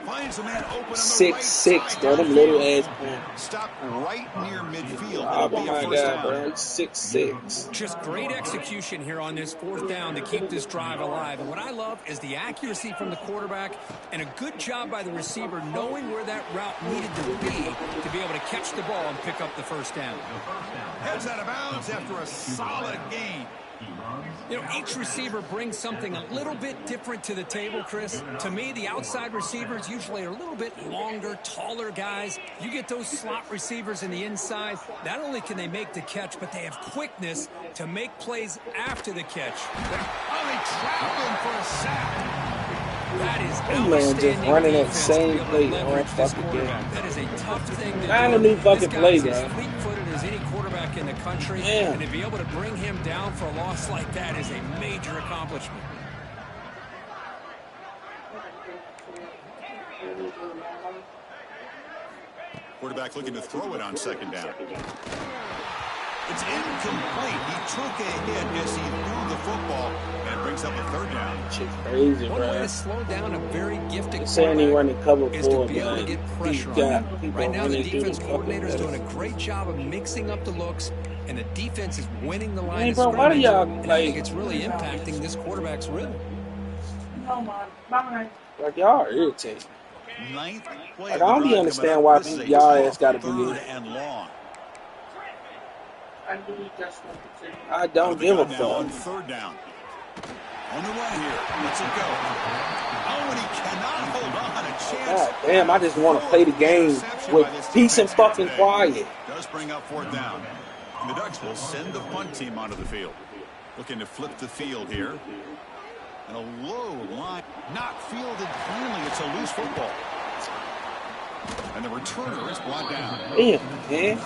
Finds a man open on the 6'6", right side. bro. Them little ass points. Stop right near midfield. Oh It'll be a my first god, down. bro. 6'6". Just great execution here on this fourth down to keep this drive alive. And what I love is the accuracy from the quarterback and a good job by the receiver knowing where that route needed to be able to catch the ball and pick up the first down. Heads out of bounds after a solid gain. You know, each receiver brings something a little bit different to the table, Chris. To me, the outside receivers usually are a little bit longer, taller guys. You get those slot receivers in the inside, not only can they make the catch, but they have quickness to make plays after the catch. Oh, they trapped him for a sack. That is This man just running that same play all fucking game. That is a tough thing to Find do. a new fucking This guy's play, as guy. fleet-footed as any quarterback in the country, Yeah. and to be able to bring him down for a loss like that is a major accomplishment. Quarterback looking to throw it on second down. It's incomplete. He took a hit as he threw the football, and it brings up a third down. Shit's crazy, One way bro. to slow down a very gifted They're saying he running cover is to 4, be able to but get he pressure on got him. people Right now, the running through defense the coordinator is fucking doing a great job of mixing up the looks, and the defense is winning the line Hey, of bro, why do scrimmage. y'all, And I think like- it's really impacting this quarterback's rhythm. Like, y'all irritating. Ninth play Like, of I don't the be drive understand coming up. why This is a y'all tough ass gotta be third in. and long. I don't give a Now on fuck. third down. On the run here. Let's it go. Oh, and he cannot hold on. A chance. God damn, I just want to play the game with peace and fucking quiet. Does bring up fourth down. And the Ducks will send the punt team onto the field. Looking to flip the field here. And a low line. Not fielded cleanly. It's a loose football. And the returner is brought down. Damn, man.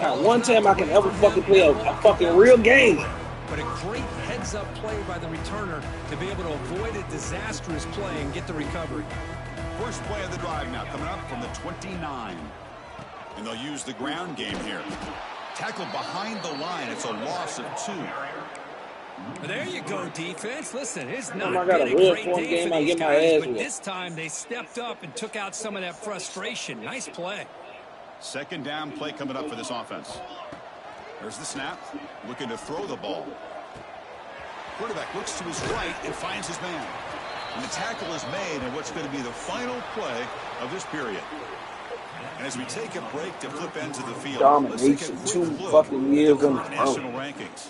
Not one time I can ever fucking play a fucking real game. But a great heads-up play by the returner to be able to avoid a disastrous play and get the recovery. First play of the drive now coming up from the 29. And they'll use the ground game here. Tackled behind the line. It's a loss of 2. There you go, defense. Listen, it's not Time I got a been a real great fun day game, for I these get my guys, ass but whooped. this time they stepped up and took out some of that frustration. Nice play. Second down play coming up for this offense. There's the snap. Looking to throw the ball. Quarterback looks to his right and finds his man. And the tackle is made in what's going to be the final play of this period. And as we take a break to flip ends of the field, let's take a Domination, quick 2 look fucking years at the in a current row. national rankings.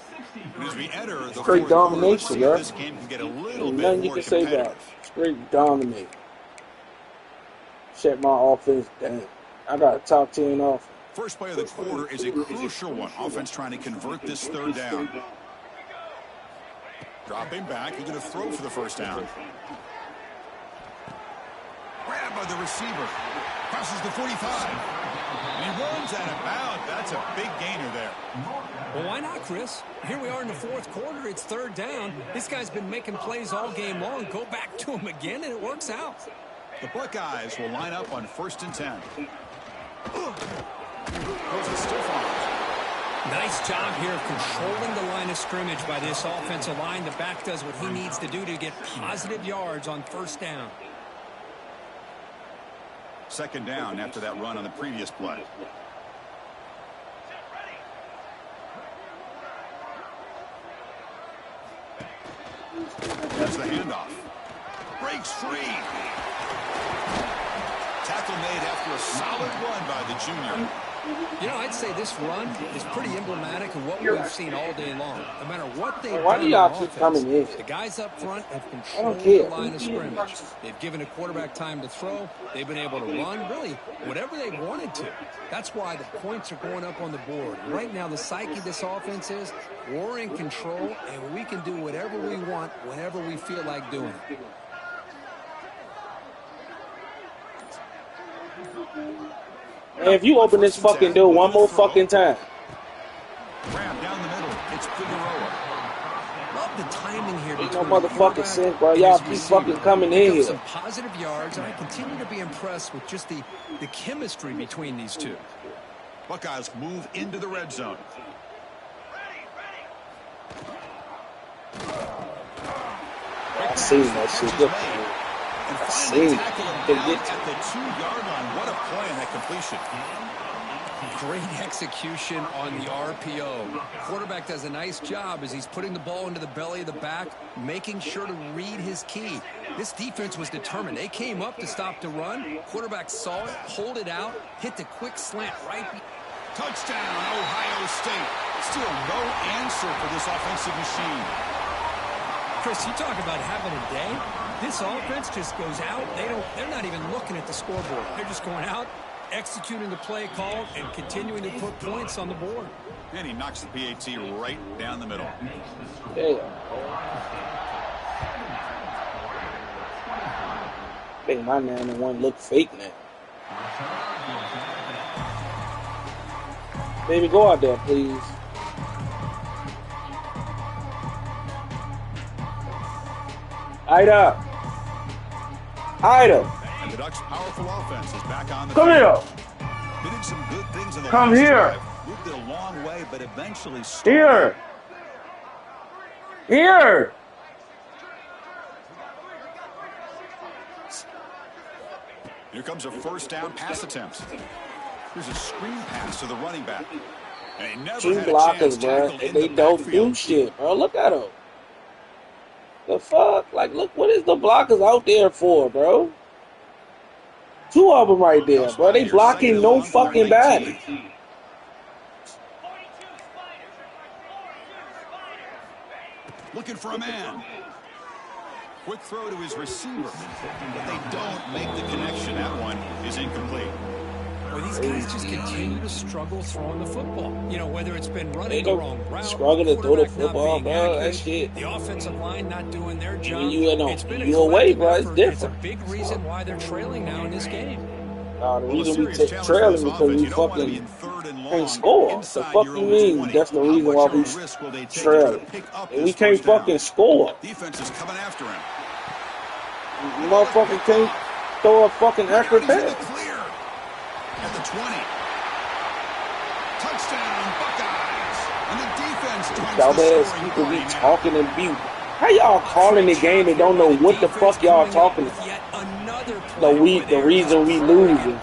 And as we enter the Straight fourth quarter, let's domination, see bro. if this game can get a little Ain't bit nothing you more can say about it. competitive. Straight dominate. Shut my offense down. I got a top 10 offense. First play of the quarter is a crucial one. Offense trying to convert this third down. Dropping back, he's going to throw for the first down. Grabbed by the receiver. Crosses the 45. And he runs out of bounds. That's a big gainer there. Well, why not, Chris? Here we are in the fourth quarter. It's third down. This guy's been making plays all game long. Go back to him again, and it works out. The Buckeyes will line up on 1st and 10. Goes the stiff arm. Nice job here of controlling the line of scrimmage by this offensive line. The back does what he needs to do to get positive yards on first down. Second down after that run on the previous play. There's the handoff. Breaks free. Tackle made after a solid run by the junior. You know, I'd say this run is pretty emblematic of what we've seen all day long. No matter what they've Why do done y'all on keep offense, coming in? the guys up front have I don't controlled care. the line of scrimmage. They've given a quarterback time to throw. They've been able to run, really, whatever they wanted to. That's why the points are going up on the board. Right now, the psyche of this offense is we're in control, and we can do whatever we want whenever we feel like doing it. Man, if you open this fucking door one more fucking time. Grab down the middle. It's Figueroa. Love the timing here. Ain't no motherfucking sense, bro. Y'all keep fucking coming in here. Some positive yards, and I continue to be impressed with just the chemistry between these two. Buckeyes move into the red zone. I seen that shit. Good. And I finally seen tackle him it. down at the 2-yard line. What a play on that completion. Great execution on the RPO. Quarterback does a nice job as he's putting the ball into the belly of the back, making sure to read his key. This defense was determined. They came up to stop the run. Quarterback saw it, pulled it out, hit the quick slant right. Touchdown, Ohio State. Still no answer for this offensive machine. Chris, you talk about having a day. This offense just goes out. They're not even looking at the scoreboard. They're just going out, executing the play call, and continuing to put points on the board. And he knocks the PAT right down the middle. Yeah. Hey, my 9-1 look fake now. Baby, go out there, please. Ida. Ida. And the Ducks' powerful offense is back on the Come field. here. Did some good things in the Come last here. drive. Moved it a long way, but eventually Here. Here. Here comes a first down pass attempt. Here's a screen pass to the running back. And he never Two had a blockers, chance bro. tackled And in they the don't backfield. do shit, bro. Look at them. The fuck? Like, look, what is the blockers out there for, bro? Two of them right there, bro. They blocking no fucking body. Looking for a man. Quick throw to his receiver. But they don't make the connection. That one is incomplete. Well, these guys just continue to struggle throwing the football. You know, whether it's been running the wrong route, struggle to throw the quarterback not football, being bro. That accurate, shit. the offensive line not doing their job. It's been a you away, collective bro. It's effort. different. It's a big reason why they're trailing now in this game. The reason we take trailing because we fucking can't score. The fuck you mean? That's the reason why we trailing. And we can't fucking score. Defense is coming after him. You motherfucker can't throw a fucking accurate He's in the pass. clear. At the 20. Touchdown, Buckeyes. And the defense joins the Dumbass scoring people be party now. talking and be. How y'all calling the game and don't know what the fuck y'all talking about? The reason we losing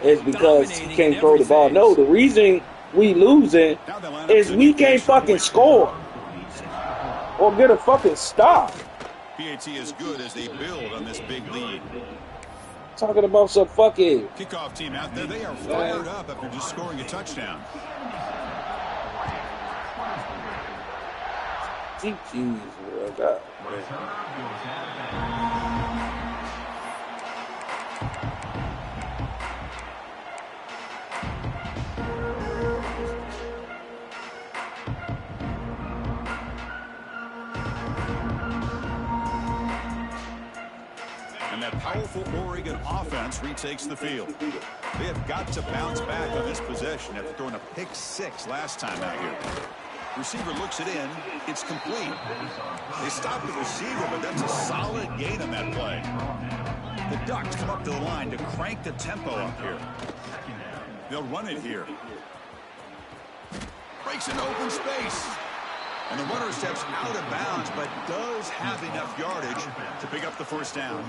is because he can't throw the ball. No, the reason we losing is we can't fucking score or get a fucking stop. PAT is good as they build on this big lead. Talking about some fucking Kickoff team out there, they are fired up after just scoring a touchdown. GG's, bro. God, And that powerful Oregon offense retakes the field. They have got to bounce back on this possession after throwing a pick six last time out here. Receiver looks it in. It's complete. They stop the receiver, but that's a solid gain on that play. The Ducks come up to the line to crank the tempo up here. They'll run it here. Breaks into open space. And the runner steps out of bounds, but does have enough yardage to pick up the first down.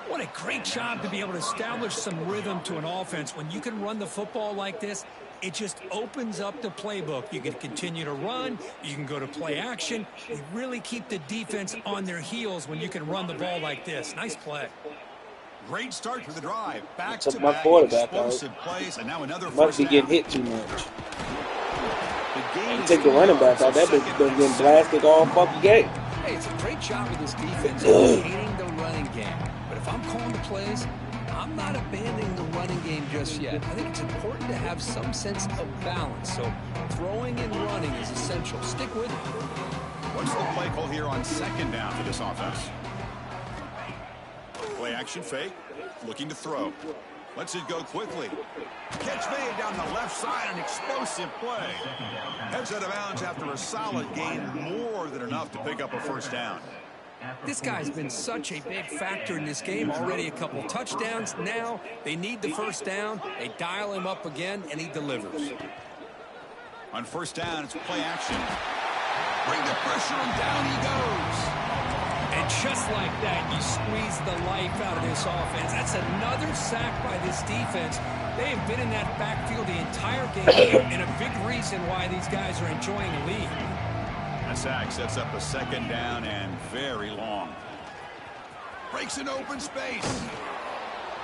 What a great job to be able to establish some rhythm to an offense. When you can run the football like this, it just opens up the playbook. You can continue to run. You can go to play action. You really keep the defense on their heels when you can run the ball like this. Nice play. Great start to the drive. Back Took to my back, quarterback explosive plays, and now another Must first be down. getting hit too much. And Take the running back out. That bitch been getting blasted all fucking game. Hey, it's a great job with this defense maintaining the running game. But if I'm calling the plays, I'm not abandoning the running game just yet. I think it's important to have some sense of balance. So throwing and running is essential. Stick with it. What's the play call here on second down for this offense? Play action fake. Looking to throw. Lets it go quickly. Catch made down the left side. An explosive play. Heads out of bounds after a solid gain. More than enough to pick up a first down. This guy's been such a big factor in this game. Already a couple touchdowns. Now they need the first down. They dial him up again, and he delivers. On first down, it's play action. Bring the pressure, and down he goes. And just like that, you squeeze the life out of this offense. That's another sack by this defense. They have been in that backfield the entire game, and a big reason why these guys are enjoying the lead. A sack sets up a second down and very long. Breaks an open space.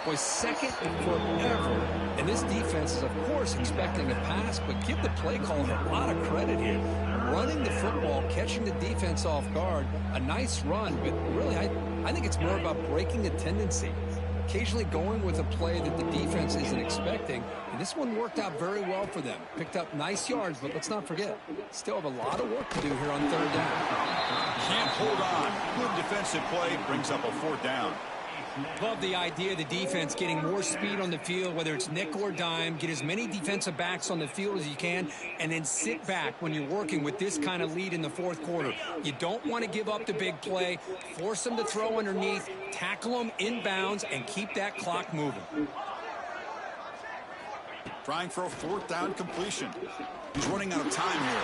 Was second and forever. And this defense is, of course, expecting a pass, but give the play caller a lot of credit here. Running the football, catching the defense off guard, a nice run, but really I think it's more about breaking a tendency. Occasionally going with a play that the defense isn't expecting, and this one worked out very well for them. Picked up nice yards, but let's not forget, still have a lot of work to do here on third down. Can't hold on. Good defensive play brings up a fourth down. Love the idea of the defense getting more speed on the field, whether it's nickel or dime. Get as many defensive backs on the field as you can, and then sit back when you're working with this kind of lead in the fourth quarter. You don't want to give up the big play. Force them to throw underneath, tackle them inbounds, and keep that clock moving. Trying for a fourth down completion. He's running out of time here.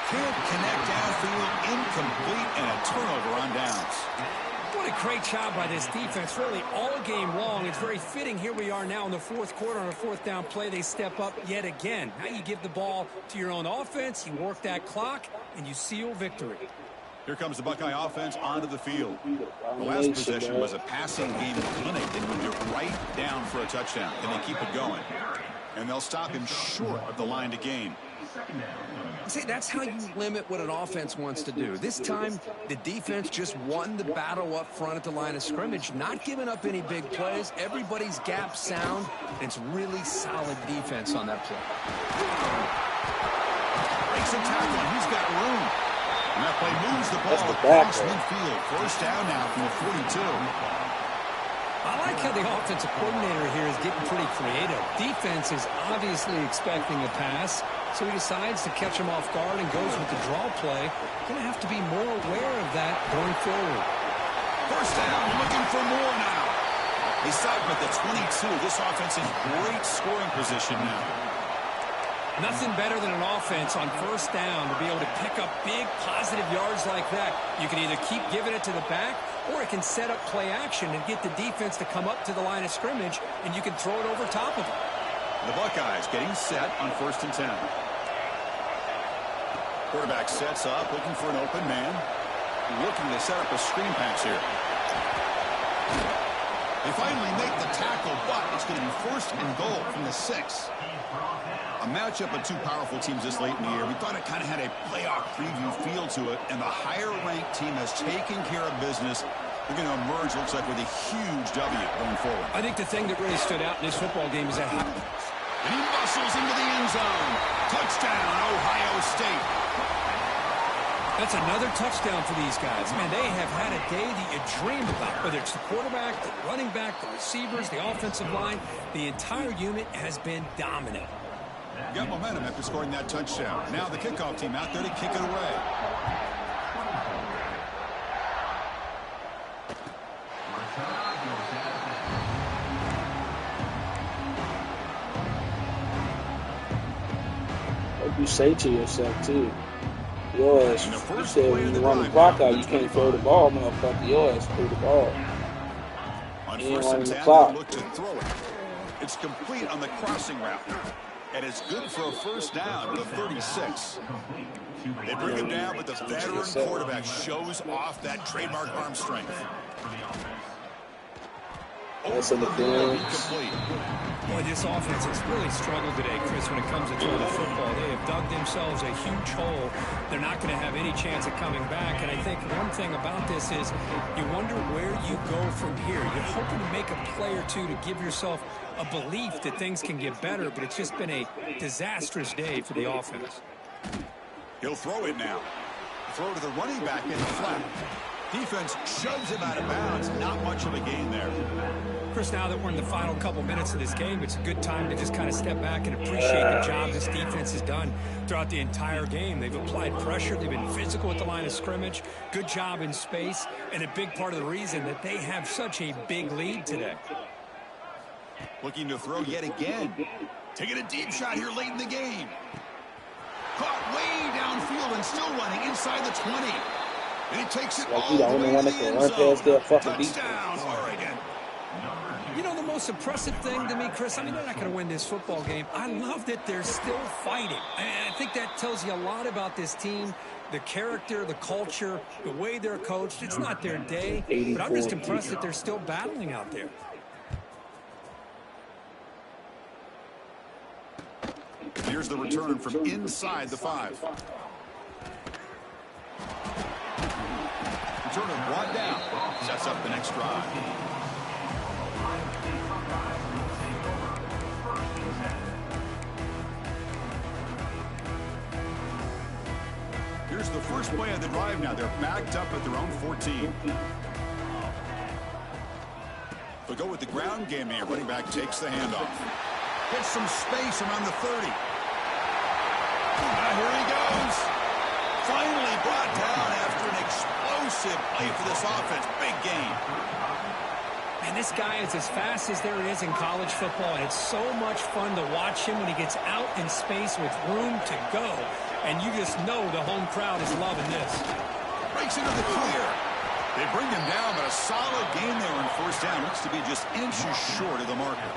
Can't connect downfield, incomplete, and a turnover on downs. What a great job by this defense, really all game long. It's very fitting. Here we are now in the fourth quarter on a fourth down play. They step up yet again. Now you give the ball to your own offense, you work that clock, and you seal victory. Here comes the Buckeye offense onto the field. The last possession was a passing game clinic. They moved it right down for a touchdown. Can they keep it going? And they'll stop him short of the line to gain. See, that's how you limit what an offense wants to do. This time, the defense just won the battle up front at the line of scrimmage, not giving up any big plays. Everybody's gap sound. It's really solid defense on that play. Breaks a tackle, and he's got room. And that play moves the ball back, across midfield. First down now from the 42. I like how the offensive coordinator here is getting pretty creative. Defense is obviously expecting a pass, so he decides to catch him off guard and goes with the draw play. Going to have to be more aware of that going forward. First down, looking for more now. They stop him at the 22. This offense in great scoring position now. Nothing better than an offense on first down to be able to pick up big positive yards like that. You can either keep giving it to the back, or it can set up play action and get the defense to come up to the line of scrimmage, and you can throw it over top of them. The Buckeyes getting set on 1st and 10. Quarterback sets up, looking for an open man. Looking to set up a screen pass here. They finally make the tackle, but it's going to be 1st and goal from the 6. A matchup of two powerful teams this late in the year. We thought it kind of had a playoff preview feel to it, and the higher-ranked team has taken care of business. They're going to emerge, looks like, with a huge W going forward. I think the thing that really stood out in this football game is that... And he muscles into the end zone. Touchdown, Ohio State. That's another touchdown for these guys. Man, they have had a day that you dream about. Whether it's the quarterback, the running back, the receivers, the offensive line, the entire unit has been dominant. Got momentum after scoring that touchdown. Now the kickoff team out there to kick it away. You say to yourself, too. Your ass, And the you first said play when of you the run the drive clock now, out, you can't throw the 25. ball, motherfucker. Your ass threw the ball. On You ain't first and running the 10, clock. they'll look to throw it. It's complete on the crossing route. And it's good for a first down to the 36. They bring him down, but the veteran quarterback shows off that trademark arm strength. That's Over the middle, interference. incomplete. Boy, this offense has really struggled today, Chris, when it comes to throwing the football. They have dug themselves a huge hole. They're not going to have any chance of coming back. And I think one thing about this is you wonder where you go from here. You're hoping to make a play or two to give yourself a belief that things can get better, but it's just been a disastrous day for the offense. He'll throw it now. Throw to the running back in the flat. Defense shoves him out of bounds. Not much of a gain there. Chris, now that we're in the final couple minutes of this game, it's a good time to just kind of step back and appreciate the job this defense has done throughout the entire game. They've applied pressure. They've been physical at the line of scrimmage. Good job in space. And a big part of the reason that they have such a big lead today. Looking to throw yet again. Taking a deep shot here late in the game. Caught way downfield and still running inside the 20. And he takes it Like all he the the only way one to that the can end run past zone. that fucking Touchdown, defense. Oregon. You know, the most impressive thing to me, Chris, I mean, they're not going to win this football game. I love that they're still fighting. I think that tells you a lot about this team, the character, the culture, the way they're coached. It's not their day, but I'm just impressed that they're still battling out there. Here's the return from inside the 5. Return of 1 down. Sets up the next drive. Here's the first play of the drive now. They're backed up at their own 14. They'll go with the ground game here. Running back takes the handoff. Gets some space around the 30. Here he goes. Finally brought down after an explosive play for this offense. Big gain. And this guy is as fast as there is in college football, and it's so much fun to watch him when he gets out in space with room to go. And you just know the home crowd is loving this. Breaks into the clear. They bring him down, but a solid gain there on first down. Looks to be just inches short of the marker.